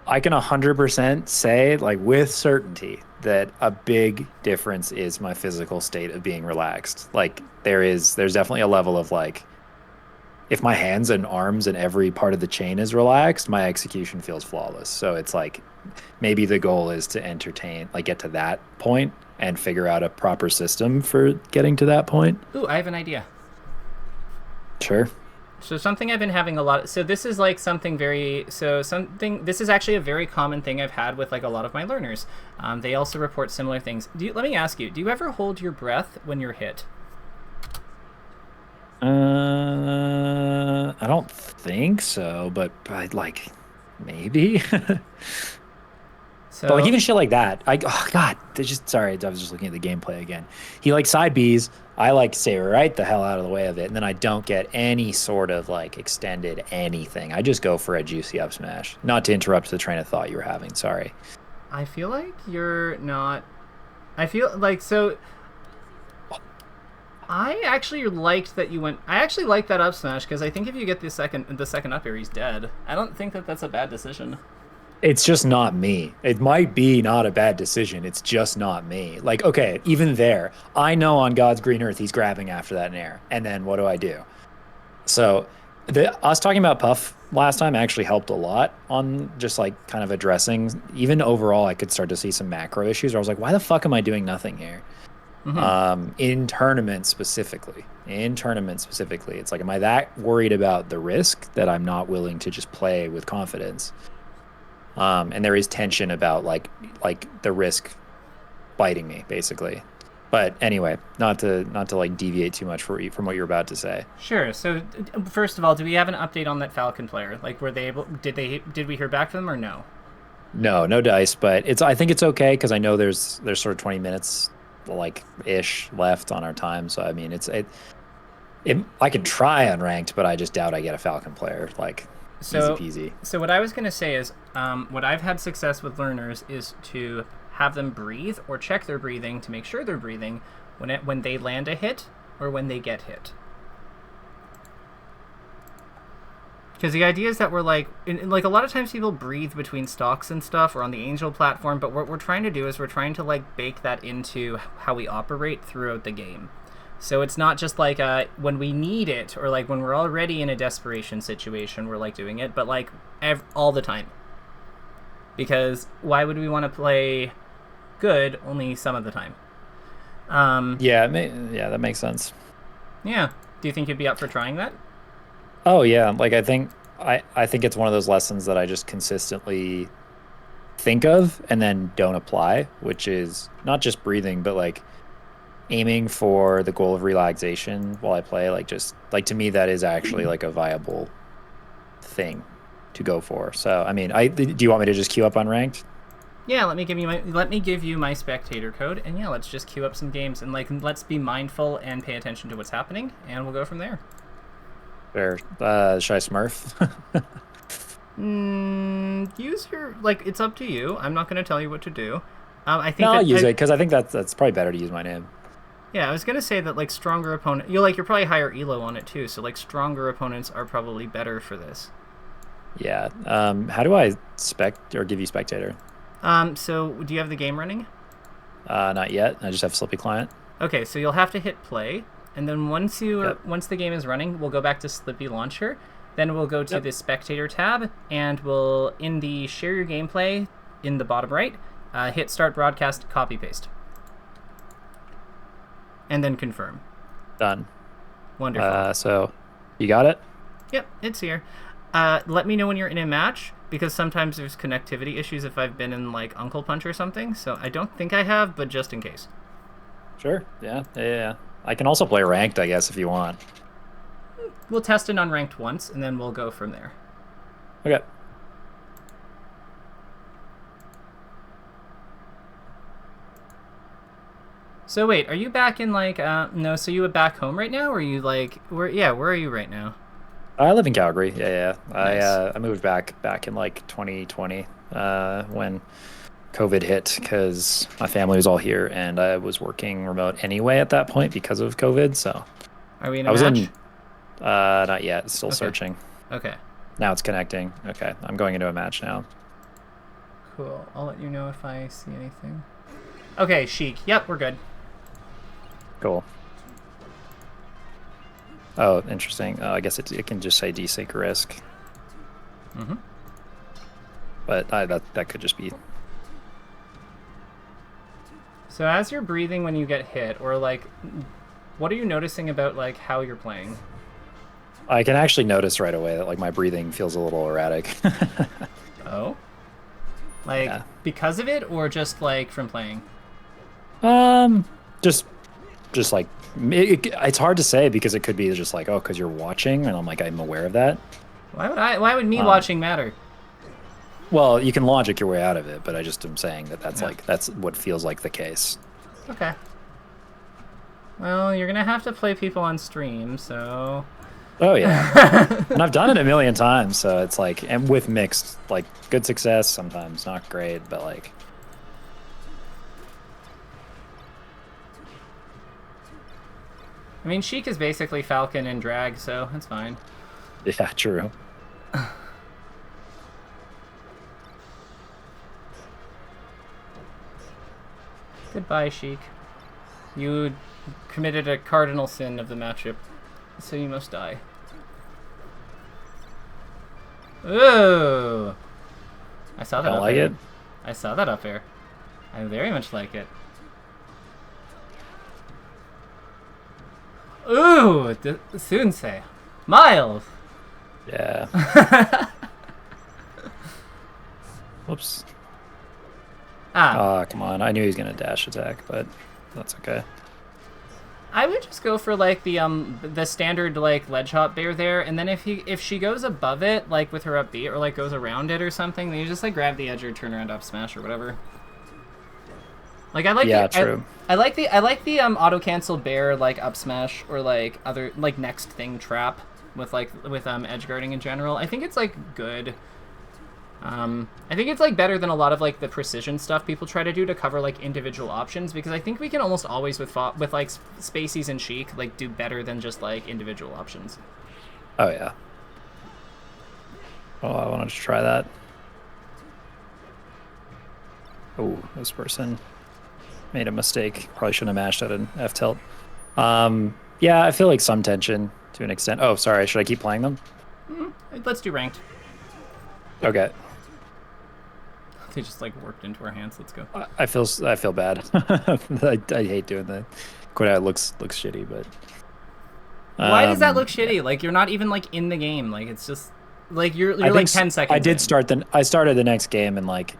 I can 100% say, like, with certainty, that a big difference is my physical state of being relaxed. Like, there's definitely a level of, like, if my hands and arms and every part of the chain is relaxed, my execution feels flawless. So it's like, maybe the goal is to get to that point and figure out a proper system for getting to that point. Ooh, I have an idea. Sure. So something I've been having a lot. So this is like something very. So something. This is actually a very common thing I've had with like a lot of my learners. They also report similar things. Let me ask you. Do you ever hold your breath when you're hit? I don't think so, but like maybe. So But like even shit like that, oh god, sorry, I was just looking at the gameplay again. He like side Bs, I like stay right the hell out of the way of it, and then I don't get any sort of like extended anything. I just go for a juicy up smash. Not to interrupt the train of thought you were having. Sorry. I feel like you're not. I feel like so. I actually liked that you went. I actually like that up smash because I think if you get the second up air, he's dead. I don't think that that's a bad decision. It's just not me. It might be not a bad decision. It's just not me. Like, okay, even there, I know on God's green earth he's grabbing after that nair. And then what do? So us talking about Puff last time actually helped a lot on just like kind of addressing, even overall, I could start to see some macro issues where I was like, why the fuck am I doing nothing here? In tournaments specifically, it's like, am I that worried about the risk that I'm not willing to just play with confidence? And there is tension about like the risk biting me basically. But anyway, not to like deviate too much from what you're about to say. Sure. So first of all, do we have an update on that Falcon player? Like, were they able? Did we hear back from them or no? No dice, but I think it's okay because I know there's sort of 20 minutes like ish left on our time. So I mean, I could try unranked, but I just doubt I get a Falcon player. Like, so, easy peasy. So what I was going to say is, what I've had success with learners is to have them breathe or check their breathing to make sure they're breathing when they land a hit or when they get hit. Because the idea is that we're like a lot of times people breathe between stocks and stuff or on the Angel platform, but what we're trying to do is we're trying to like bake that into how we operate throughout the game. So it's not just like when we need it or like when we're already in a desperation situation, we're like doing it, but like all the time. Because why would we want to play good only some of the time? Yeah, that makes sense. Yeah. Do you think you'd be up for trying that? Oh yeah, like I think it's one of those lessons that I just consistently think of and then don't apply, which is not just breathing, but like aiming for the goal of relaxation while I play. Like just like to me that is actually like a viable thing to go for. So I mean, do you want me to just queue up unranked? Yeah, let me give you my spectator code, and yeah, let's just queue up some games and like let's be mindful and pay attention to what's happening, and we'll go from there. Fair. Should I smurf? Use your it's up to you. I'm not going to tell you what to do. I think I'll use it because I think that's probably better to use my name. Yeah, I was going to say that like stronger opponent, you're probably higher elo on it too. So like stronger opponents are probably better for this. Yeah. How do I give you spectator? So do you have the game running? Not yet. I just have Slippy client. Okay, so you'll have to hit play. And then once the game is running, we'll go back to Slippy Launcher. Then we'll go to the Spectator tab, and we'll, in the Share Your Gameplay, in the bottom right, hit Start Broadcast, Copy Paste. And then confirm. Done. Wonderful. So, you got it? Yep, it's here. Let me know when you're in a match, because sometimes there's connectivity issues if I've been in, like, Uncle Punch or something. So I don't think I have, but just in case. Sure. Yeah. I can also play ranked, I guess, if you want. We'll test it unranked once, and then we'll go from there. Okay. So wait, are you back in like no? So you were back home right now, or are you like where? Yeah, where are you right now? I live in Calgary. Yeah. Nice. I moved back in like 2020 when COVID hit because my family was all here and I was working remote anyway at that point because of COVID. So are we in a match? Not yet. Still searching. Okay. Now it's connecting. Okay, I'm going into a match now. Cool. I'll let you know if I see anything. Okay, Sheik. Yep, we're good. Cool. Oh, interesting. I guess it can just say desync risk. Mm-hmm. But that could just be. So as you're breathing when you get hit, or like, what are you noticing about like how you're playing? I can actually notice right away that like my breathing feels a little erratic. Oh? Like, Yeah. because of it, or just, like, from playing? Um, just like it's hard to say because it could be just like, oh, because you're watching, and I'm aware of that. Why would me watching matter? Well, you can logic your way out of it, but I just am saying that that's Yeah. like that's what feels like the case. Okay. Well, you're gonna have to play people on stream, so... Oh yeah, and I've done it a million times, so it's like, and with mixed, like good success, sometimes not great, but like. I mean, Sheik is basically Falcon and Drag, so that's fine. Yeah, true. Goodbye, Sheik. You committed a cardinal sin of the matchup, so you must die. Ooh! I saw that Don't up like there. it? I saw that up there. I very much like it. Ooh! Soonsay. Miles! Yeah. Whoops. Ah. Oh, come on. I knew he was going to dash attack, but that's okay. I would just go for like the standard like ledge hop bear there, and then if she goes above it like with her up B or like goes around it or something, then you just like grab the edge or turn around up smash or whatever. Like I like true. I like the auto cancel bear like up smash or like other like next thing trap with edge guarding in general. I think it's like good. I think it's like better than a lot of like the precision stuff people try to do to cover like individual options, because I think we can almost always with like Spaceys and Sheik like do better than just like individual options. Oh yeah. Oh, I wanted to try that. Oh, this person made a mistake. Probably shouldn't have mashed at an F tilt. Yeah, I feel like some tension to an extent. Oh, sorry. Should I keep playing them? Let's do ranked. Okay. They just like worked into our hands. Let's go. I feel bad. I hate doing that. Quite out looks shitty, but why does that look shitty? Like you're not even like in the game. Like it's just like you're like 10 seconds. I did in. I started the next game and like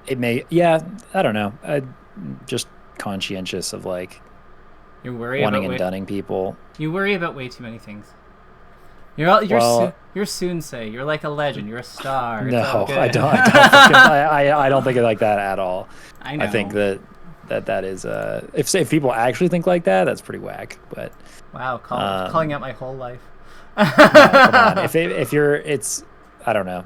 it may I don't know. I just conscientious of like you're worried wanting about and dunning people. You worry about way too many things. You're Soonsay. You're like a legend. You're a star. No, I don't. I don't think of it like that at all. I know. I think that is if people actually think like that, that's pretty whack. But wow, calling out my whole life. No, come on. If you're, it's I don't know.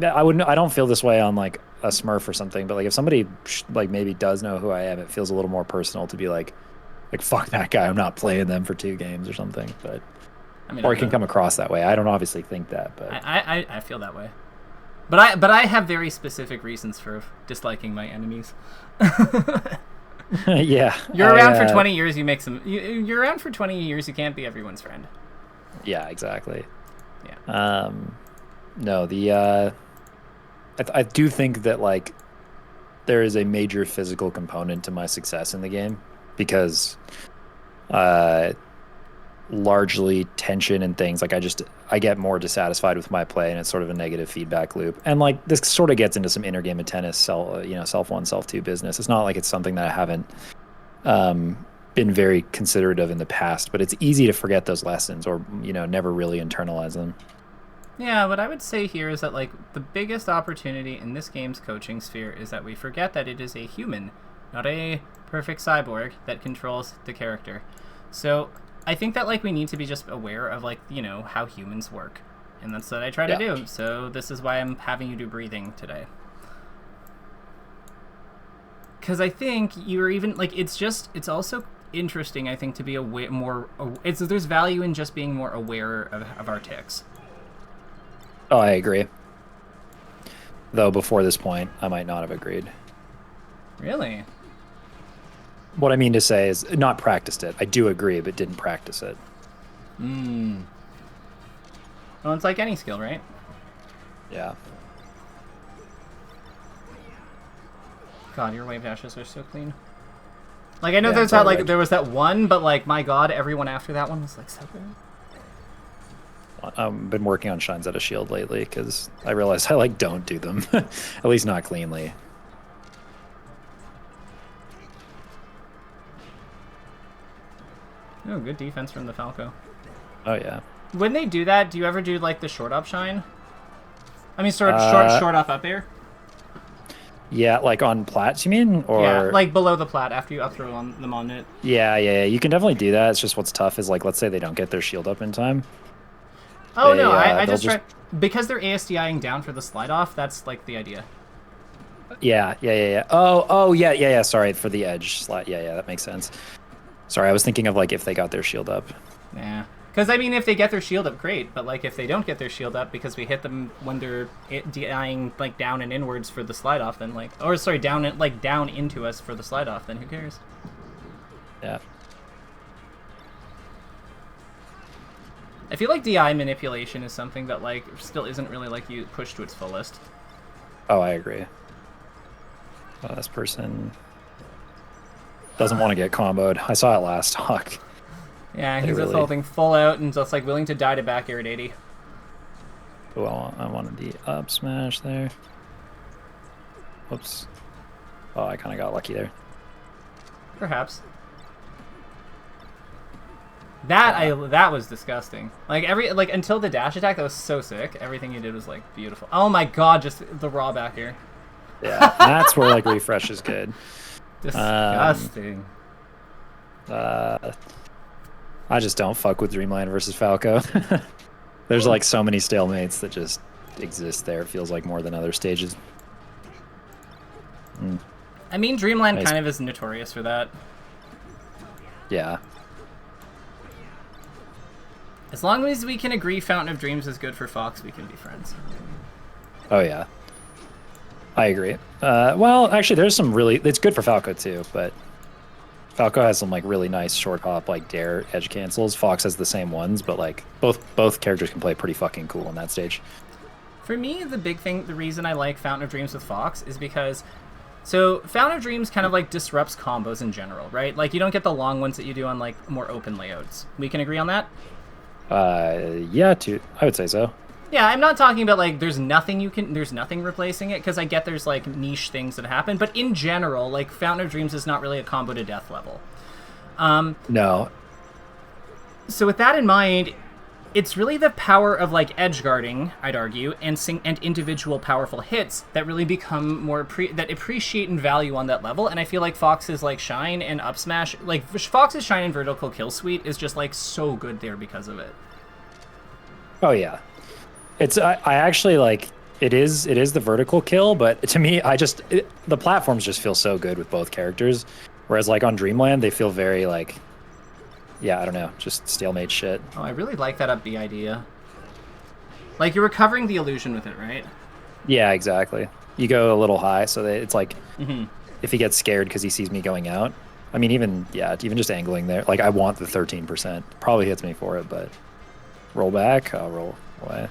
I don't feel this way on like a Smurf or something. But like if somebody like maybe does know who I am, it feels a little more personal to be like fuck that guy. I'm not playing them for 2 games or something. But. I mean, or it can come across that way. I don't obviously think that, but I feel that way. But I have very specific reasons for disliking my enemies. Yeah. You're around for 20 years. You make some. You're around for 20 years. You can't be everyone's friend. Yeah, exactly. Yeah. No, I do think that like there is a major physical component to my success in the game because largely tension and things like I get more dissatisfied with my play, and it's sort of a negative feedback loop. And like this sort of gets into some inner game of tennis, self 1, self 2 business. It's not like it's something that I haven't been very considerate of in the past, but it's easy to forget those lessons or never really internalize them. Yeah, what I would say here is that like the biggest opportunity in this game's coaching sphere is that we forget that it is a human, not a perfect cyborg that controls the character. So I think that like we need to be just aware of like how humans work, and that's what I try to do. So this is why I'm having you do breathing today, because I think you're even like it's also interesting I think to be there's value in just being more aware of our ticks. Oh, I agree. Though before this point, I might not have agreed. Really? What I mean to say is not practiced it. I do agree, but didn't practice it. Well, it's like any skill, right? Yeah. God, your wave dashes are so clean. Like I know there's that like there was that one, but like my God, everyone after that one was like so good. I've been working on shines out of shield lately because I realized I like don't do them, at least not cleanly. Oh, good defense from the Falco. Oh yeah. When they do that, do you ever do like the short up shine? I mean, short up air. Yeah, like on plats, you mean? Or Yeah, like below the plat after you up throw them on it. yeah. You can definitely do that. It's just what's tough is like, let's say they don't get their shield up in time. Oh no, I just try because they're ASDIing down for the slide off. That's like the idea. Yeah. Oh yeah. Sorry for the edge slide. Yeah, that makes sense. Sorry, I was thinking of like if they got their shield up. Yeah. Because, I mean, if they get their shield up, great. But, like, if they don't get their shield up because we hit them when they're dying, like, down and inwards for the slide-off, then, like... Or, sorry, down into us for the slide-off, then who cares? Yeah. I feel like DI manipulation is something that, like, still isn't really, like, you pushed to its fullest. Oh, I agree. Oh, this person doesn't want to get comboed. I saw it last talk. Yeah, he's just holding full out and just like willing to die to back air at 80. Oh, I wanted the up smash there. Whoops. Oh, I kind of got lucky there. Perhaps. That was disgusting. Like until the dash attack, that was so sick. Everything you did was like beautiful. Oh my god, just the raw back air. Yeah, that's where like refresh is good. Disgusting. I just don't fuck with Dreamland versus Falco. There's like so many stalemates that just exist there. It feels like more than other stages. I mean, Dreamland kind of is notorious for that. Yeah. As long as we can agree Fountain of Dreams is good for Fox, we can be friends. Oh yeah. I agree. Well, actually, there's some really... It's good for Falco too, but... Falco has some like really nice short hop like dare edge cancels. Fox has the same ones, but like both characters can play pretty fucking cool on that stage. For me, the reason I like Fountain of Dreams with Fox is because so Fountain of Dreams kind of like disrupts combos in general, right? Like you don't get the long ones that you do on like more open layouts. We can agree on that? Yeah, I would say so. Yeah, I'm not talking about like there's nothing replacing it, because I get there's like niche things that happen, but in general, like Fountain of Dreams is not really a combo to death level. No. So with that in mind, it's really the power of like edge guarding, I'd argue, and individual powerful hits that really become more that appreciate and value on that level. And I feel like Fox's like shine and up smash, like Fox's shine and vertical kill suite is just like so good there because of it. Oh yeah. I actually like it is the vertical kill, but to me the platforms just feel so good with both characters, whereas like on Dreamland they feel very like, yeah, I don't know, just stalemate shit. Oh, I really like that up B idea. Like you're recovering the illusion with it, right? Yeah, exactly. You go a little high, so it's like if he gets scared because he sees me going out. I mean, even just angling there. Like I want the 13%. Probably hits me for it, but roll back, I'll roll away.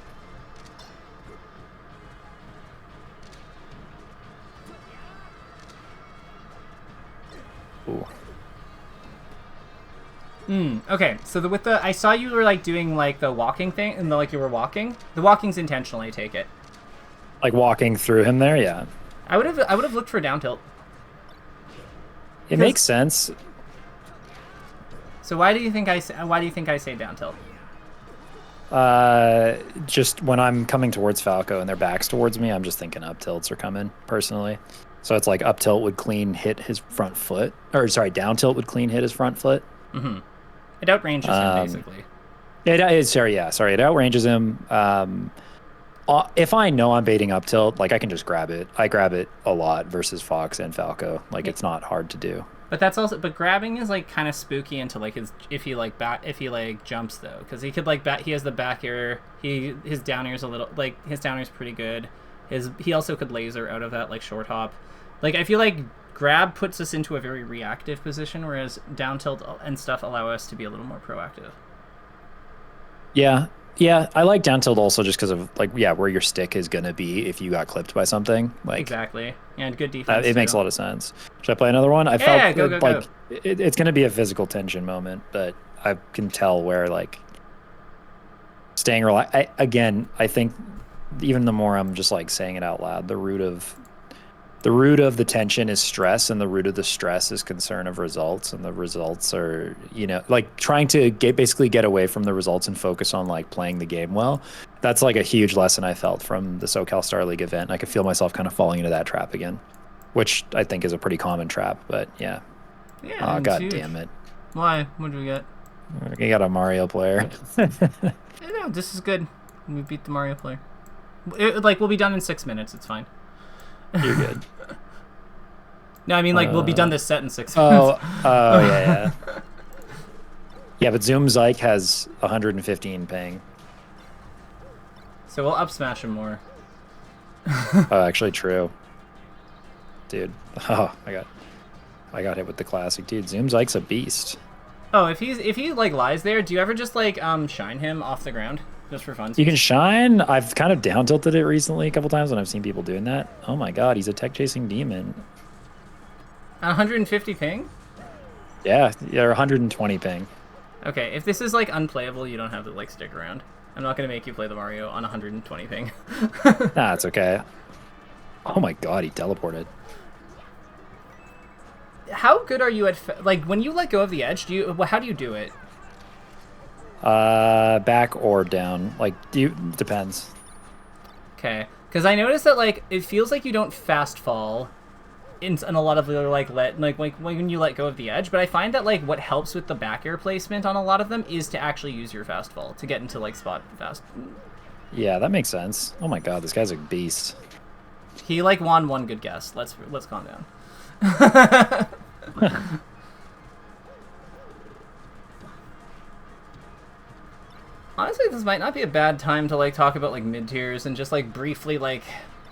Ooh. Okay, so I saw you were like doing like the walking thing, and like you were walking. The walking's intentionally, take it. Like walking through him there, yeah. I would have looked for down tilt. It makes sense. So why do you think I say down tilt? Just when I'm coming towards Falco and their backs towards me, I'm just thinking up tilts are coming personally. So it's like up tilt would clean hit his front foot, or sorry, down tilt would clean hit his front foot. Mm-hmm. It outranges him basically. It outranges him. If I know I'm baiting up tilt, like I can just grab it. I grab it a lot versus Fox and Falco. Like it's not hard to do. But that's also, but grabbing is like kind of spooky into like if he jumps though, because he could like he has the back air. His down air's a little like his down air's pretty good. He also could laser out of that like short hop. Like I feel like grab puts us into a very reactive position, whereas down tilt and stuff allow us to be a little more proactive. Yeah, I like down tilt also just because of like where your stick is gonna be if you got clipped by something. Like exactly, and good defense. It makes a lot of sense. Should I play another one? I felt go. It's gonna be a physical tension moment, but I can tell where like staying relaxed. Again, I think even the more I'm just like saying it out loud, the root of the tension is stress, and the root of the stress is concern of results, and the results are, like trying to basically get away from the results and focus on like playing the game well. That's like a huge lesson I felt from the SoCal Star League event. I could feel myself kind of falling into that trap again, which I think is a pretty common trap, but yeah. Yeah. Oh, god damn it. Why? What do we get? You got a Mario player. No, this is good. We beat the Mario player. We'll be done in 6 minutes. It's fine. You're good. No, I mean, we'll be done this set in 6 Oh, minutes. yeah. Yeah, but Zoom Zyke has 115 ping. So we'll up smash him more. Oh, actually, true. Dude, I got hit with the classic. Dude, Zoom Zyke's a beast. Oh, if he lies there, do you ever just shine him off the ground just for fun? You can shine. I've kind of down tilted it recently a couple times when I've seen people doing that. Oh my god, he's a tech chasing demon. 150 ping? Yeah, 120 ping. Okay, if this is unplayable, you don't have to stick around. I'm not gonna make you play the Mario on 120 ping. Nah, it's okay. Oh my god, he teleported. How good are you at when you let go of the edge? How do you do it? Back or down. Depends. Okay, because I noticed that it feels like you don't fast fall in a lot of the when you let go of the edge, but I find that what helps with the back air placement on a lot of them is to actually use your fast fall to get into spot fast. Yeah, that makes sense. Oh my god, this guy's a beast. He won one good guess. Let's calm down. Honestly, this might not be a bad time to talk about mid tiers and just briefly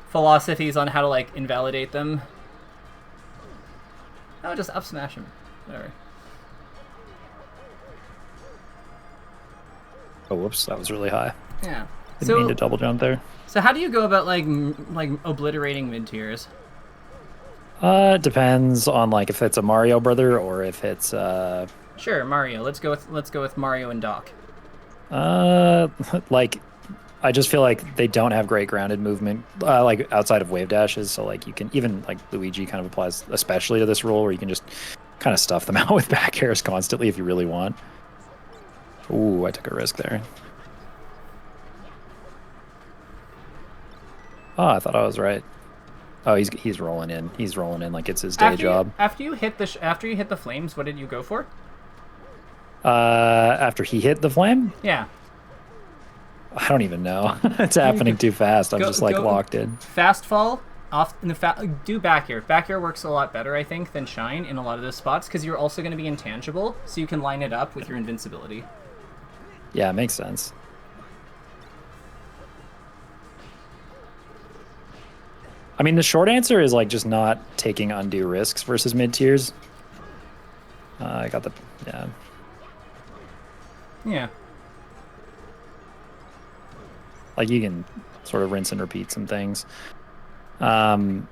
philosophies on how to invalidate them. No, just up smash him. Whatever. Oh, whoops, that was really high. Yeah. Didn't mean to double jump there. So how do you go about obliterating mid tiers? Depends on if it's a Mario brother or if it's Sure, Mario. Let's go with Mario and Doc. I just feel like they don't have great grounded movement, outside of wave dashes. So you can even Luigi kind of applies especially to this rule where you can just kind of stuff them out with back airs constantly if you really want. Ooh, I took a risk there. Oh, I thought I was right. Oh, he's rolling in. He's rolling in like it's his day job. After you hit the flames, what did you go for? After he hit the flame? Yeah. I don't even know. It's happening too fast. I'm just locked in. Fast fall off in the do back air. Back air works a lot better, I think, than shine in a lot of those spots because you're also going to be intangible, so you can line it up with your invincibility. Yeah, it makes sense. I mean, the short answer is just not taking undue risks versus mid tiers. I got the Yeah. You can sort of rinse and repeat some things. Low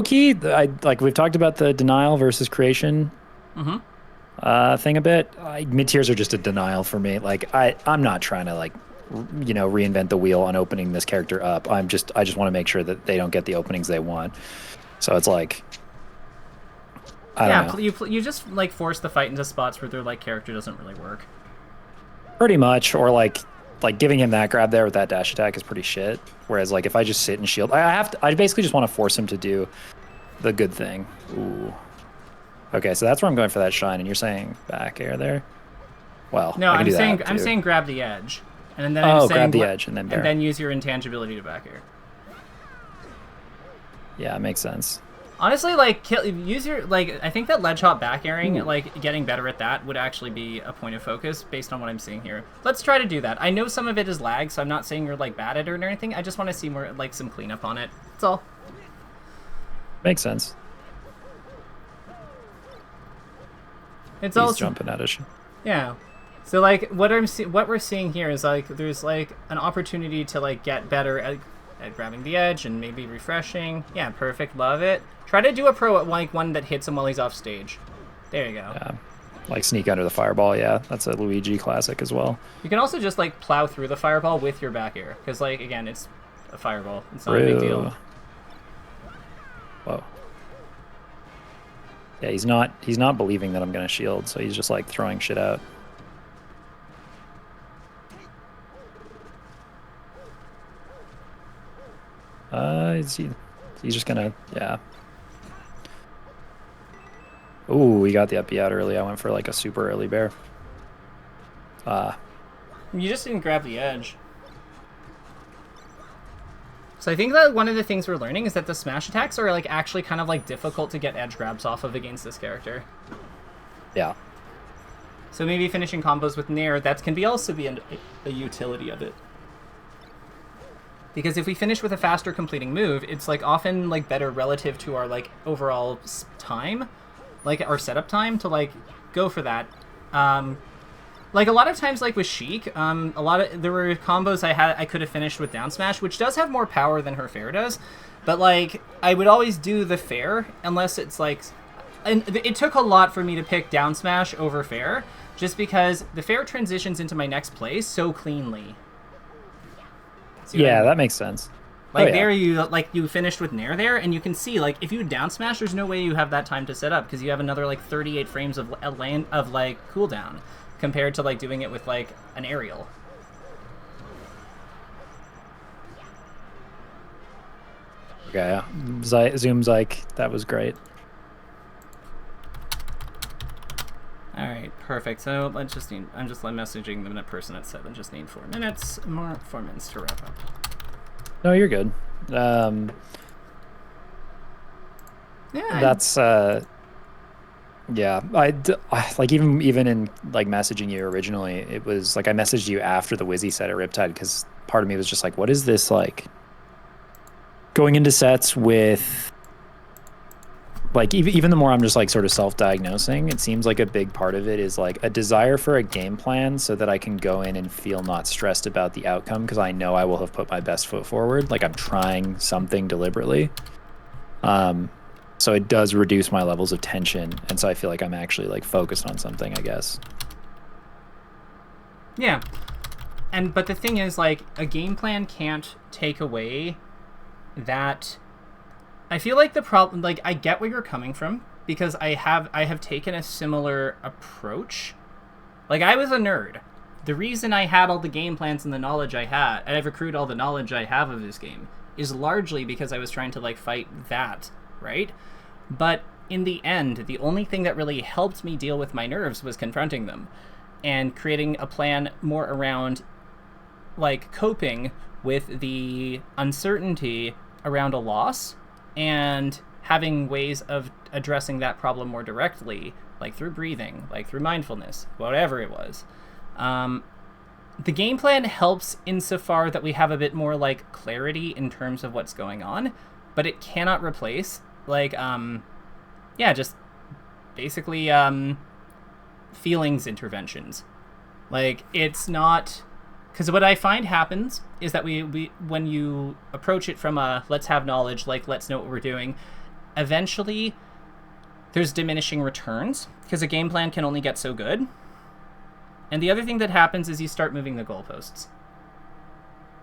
key, we've talked about the denial versus creation thing a bit. Mid tiers are just a denial for me. I'm not trying to reinvent the wheel on opening this character up. I just want to make sure that they don't get the openings they want. So it's I don't know. You just force the fight into spots where their character doesn't really work. Pretty much, or giving him that grab there with that dash attack is pretty shit. Whereas if I just sit and shield, I basically just want to force him to do the good thing. Ooh. Okay, so that's where I'm going for that shine, and you're saying back air there. Well, no, I'm saying grab the edge, and then grab the edge and then and then use your intangibility to back air. Yeah, it makes sense. Honestly, use your I think that ledge hop back airing, getting better at that would actually be a point of focus based on what I'm seeing here. Let's try to do that. I know some of it is lag, so I'm not saying you're bad at it or anything. I just want to see more some cleanup on it. That's all. Makes sense. It's He's also jumping at us. Yeah. So what we're seeing here is there's an opportunity to get better at grabbing the edge and maybe refreshing. Yeah, perfect. Love it. Try to do a pro at one that hits him while he's off stage. There you go. Like sneak under the fireball, yeah. That's a Luigi classic as well. You can also just like plow through the fireball with your back air, because like again, it's a fireball. It's not a big deal. Whoa. Yeah, he's not believing that I'm gonna shield, so he's just like throwing shit out. He's just gonna, yeah. Ooh, he got the up out early. I went for like a super early bear. You just didn't grab the edge. So I think that one of the things we're learning is that the smash attacks are like actually kind of like difficult to get edge grabs off of against this character. Yeah. So maybe finishing combos with Nair, that can also be a utility of it. Because if we finish with a faster completing move, it's like often like better relative to our like overall time, like our setup time to like go for that. Like a lot of times, like with Sheik, there were combos I could have finished with down smash, which does have more power than her fair does, but like I would always do the fair unless it's like, and it took a lot for me to pick down smash over fair, just because the fair transitions into my next play so cleanly. Yeah, that makes sense. Like there, you finished with Nair there, and you can see like if you down smash, there's no way you have that time to set up because you have another like 38 frames of like cooldown compared to like doing it with like an aerial. Okay, Zoom Zyke, that was great. All right, perfect. So I'm just messaging the minute person at 7. Just need 4 minutes to wrap up. No, you're good. Yeah. That's yeah. I like even in like messaging you originally, it was like I messaged you after the Wizzy set at Riptide because part of me was just like, what is this like? Going into sets with. Like, even the more I'm just, like, sort of self-diagnosing, it seems like a big part of it is, like, a desire for a game plan so that I can go in and feel not stressed about the outcome because I know I will have put my best foot forward. Like, I'm trying something deliberately. So it does reduce my levels of tension, and so I feel like I'm actually, like, focused on something, I guess. Yeah. But the thing is, like, a game plan can't take away that... I feel like the problem, like, I get where you're coming from because I have taken a similar approach. Like, I was a nerd. The reason I had all the game plans and the knowledge I had, and I've accrued all the knowledge I have of this game, is largely because I was trying to, like, fight that, right? But in the end, the only thing that really helped me deal with my nerves was confronting them and creating a plan more around, like, coping with the uncertainty around a loss and having ways of addressing that problem more directly, like through breathing, like through mindfulness, whatever it was. The game plan helps insofar that we have a bit more like clarity in terms of what's going on, but it cannot replace like, just basically feelings interventions. Like it's not... Because what I find happens is that we when you approach it from a let's have knowledge, like let's know what we're doing, eventually there's diminishing returns because a game plan can only get so good. And the other thing that happens is you start moving the goalposts.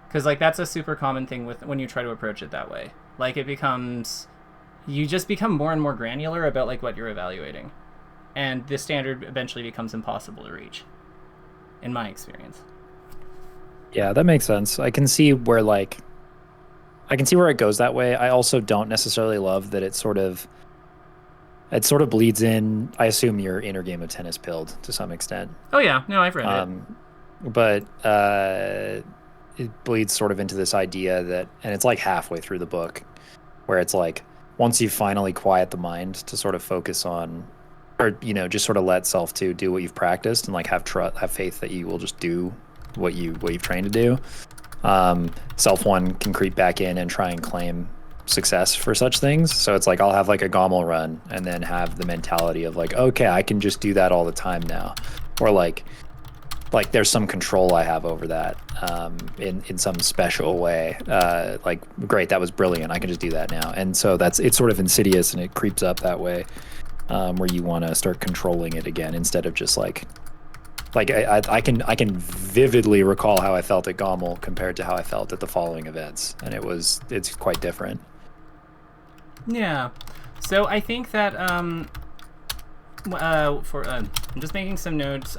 Because like that's a super common thing with when you try to approach it that way. Like you just become more and more granular about like what you're evaluating. And the standard eventually becomes impossible to reach, in my experience. Yeah, that makes sense. I can see where it goes that way. I also don't necessarily love that it sort of bleeds in. I assume your inner game of tennis pilled to some extent. Oh yeah, no, I've read it. But it bleeds sort of into this idea that, and it's like halfway through the book, where it's like once you finally quiet the mind to sort of focus on, or just sort of let self to do what you've practiced and like have faith that you will just do what you've trained to do. Self one can creep back in and try and claim success for such things. So it's like I'll have like a Gommel run and then have the mentality of like, okay, I can just do that all the time now, or like there's some control I have over that in some special way. Like great, that was brilliant. I can just do that now. And so it's sort of insidious and it creeps up that way. where you want to start controlling it again instead of just like I can vividly recall how I felt at Gommel compared to how I felt at the following events, and it's quite different. Yeah. So I think that I'm just making some notes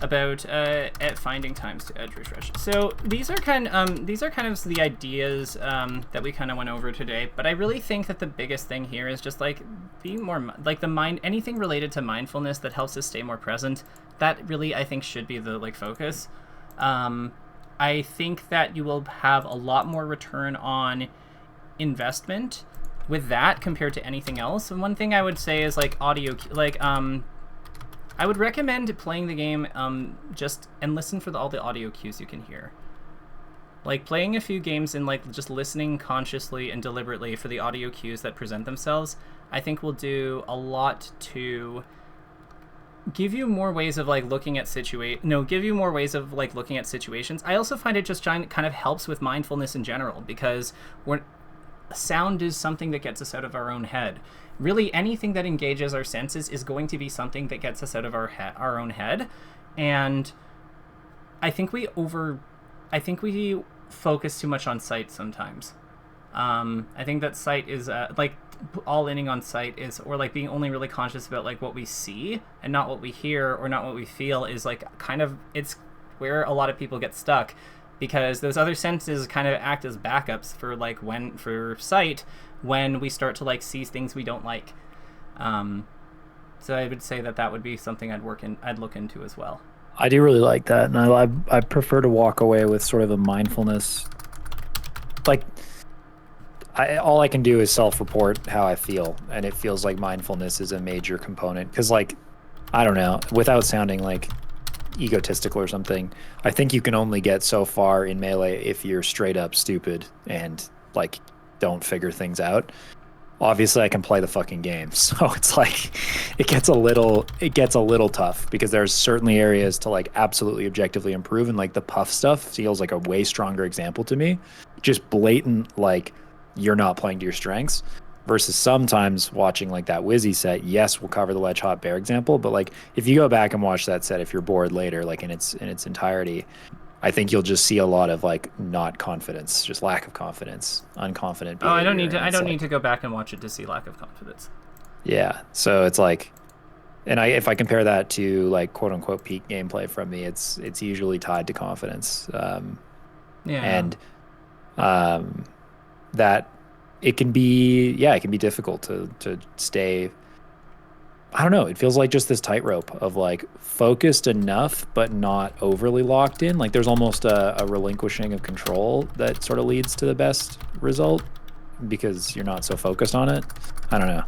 about at finding times to edge refresh. So these are kind of the ideas that we kind of went over today. But I really think that the biggest thing here is just like being more like anything related to mindfulness that helps us stay more present. That really I think should be the focus. I think that you will have a lot more return on investment with that compared to anything else. And one thing I would say is like audio, I would recommend playing the game just and listen for all the audio cues you can hear. Like playing a few games and like just listening consciously and deliberately for the audio cues that present themselves, I think will do a lot to give you more ways of like looking at looking at situations. I also find it just kind of helps with mindfulness in general, because sound is something that gets us out of our own head. Really, anything that engages our senses is going to be something that gets us out of our own head. And I think we focus too much on sight sometimes. I think that sight is like all-inning on sight is, or like being only really conscious about like what we see and not what we hear or not what we feel is like kind of, it's where a lot of people get stuck, because those other senses kind of act as backups for sight when we start to like see things we don't like. So I would say that would be something I'd look into as well. I do really like that, and I prefer to walk away with sort of a mindfulness. Like, all I can do is self-report how I feel, and it feels like mindfulness is a major component. Because, like, I don't know, without sounding like egotistical or something, I think you can only get so far in Melee if you're straight up stupid and like don't figure things out. Obviously I can play the fucking game, so it's like it gets a little tough, because there's certainly areas to like absolutely objectively improve, and like the puff stuff feels like a way stronger example to me, just blatant like you're not playing to your strengths, versus sometimes watching like that Wizzy set. Yes, we'll cover the ledge hot bear example, but like if you go back and watch that set, if you're bored later, like in its entirety, I think you'll just see a lot of like not confidence, just lack of confidence, unconfident behavior. Oh, I don't need to go back and watch it to see lack of confidence. Yeah, so it's like, and if I compare that to like quote unquote peak gameplay from me, it's usually tied to confidence. And that it can be difficult to stay. I don't know. It feels like just this tightrope of like focused enough, but not overly locked in. Like there's almost a relinquishing of control that sort of leads to the best result, because you're not so focused on it. I don't know.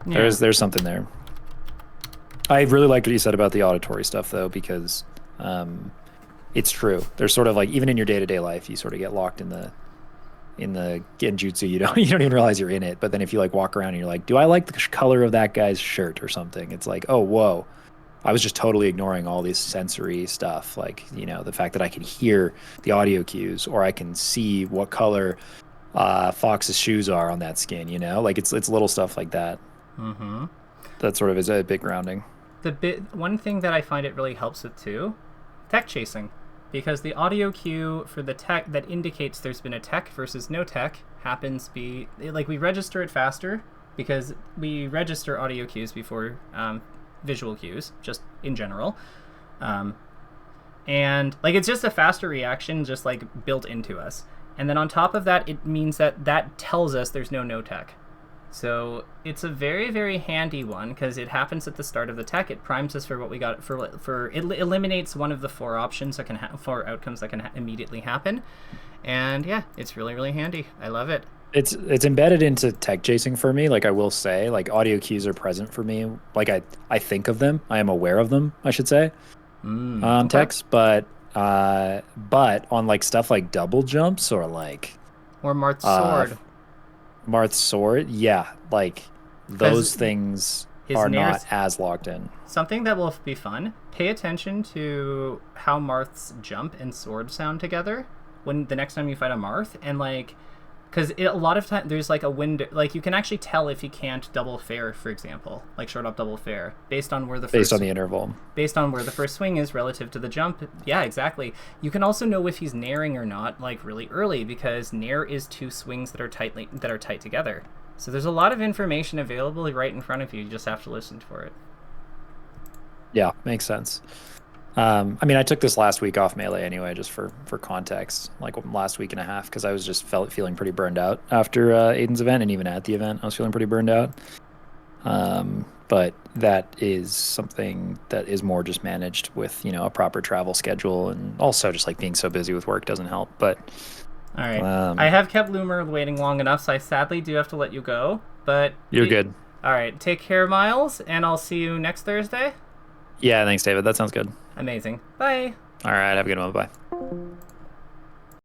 Yeah. There's something there. I really liked what you said about the auditory stuff though, because it's true. There's sort of like, even in your day-to-day life, you sort of get locked in the genjutsu, you don't even realize you're in it. But then if you like walk around and you're like, do I like the color of that guy's shirt or something, it's like, oh whoa, I was just totally ignoring all these sensory stuff, like, you know, the fact that I can hear the audio cues, or I can see what color Fox's shoes are on that skin, you know, like it's little stuff like that. Mm-hmm. That sort of is a big grounding. One thing that I find it really helps with too, tech chasing. Because the audio cue for the tech that indicates there's been a tech versus no tech happens to be, like, we register it faster because we register audio cues before visual cues, just in general. And, like, it's just a faster reaction, just, like, built into us. And then on top of that, it means that tells us there's no tech. So it's a very, very handy one, because it happens at the start of the tech. It primes us for what we got for it eliminates one of the four options that can four outcomes that can immediately happen. And yeah, it's really, really handy. I love it. It's embedded into tech chasing for me. Like, I will say, like, audio cues are present for me. Like, I think of them. I am aware of them, I should say, on techs. But on like stuff like double jumps or Marth's sword. Marth's sword, yeah, like those things are not as locked in. Something that will be fun, pay attention to how Marth's jump and sword sound together when the next time you fight a Marth, and like Because a lot of time there's like a window, like you can actually tell if he can't double fair, for example, like short up double fair, based on where the based on the interval. Based on where the first swing is relative to the jump. Yeah, exactly. You can also know if he's nairing or not, like really early, because nair is two swings that are tight together. So there's a lot of information available right in front of you. You just have to listen for it. Yeah, makes sense. I mean, I took this last week off Melee anyway, just for context, like last week and a half, because I was just feeling pretty burned out after Aiden's event, and even at the event, I was feeling pretty burned out. But that is something that is more just managed with, you know, a proper travel schedule, and also just like being so busy with work doesn't help. But all right, I have kept Loomer waiting long enough, so I sadly do have to let you go. But you're good. All right, take care, Miles, and I'll see you next Thursday. Yeah, thanks, David. That sounds good. Amazing. Bye. All right, have a good one. Bye.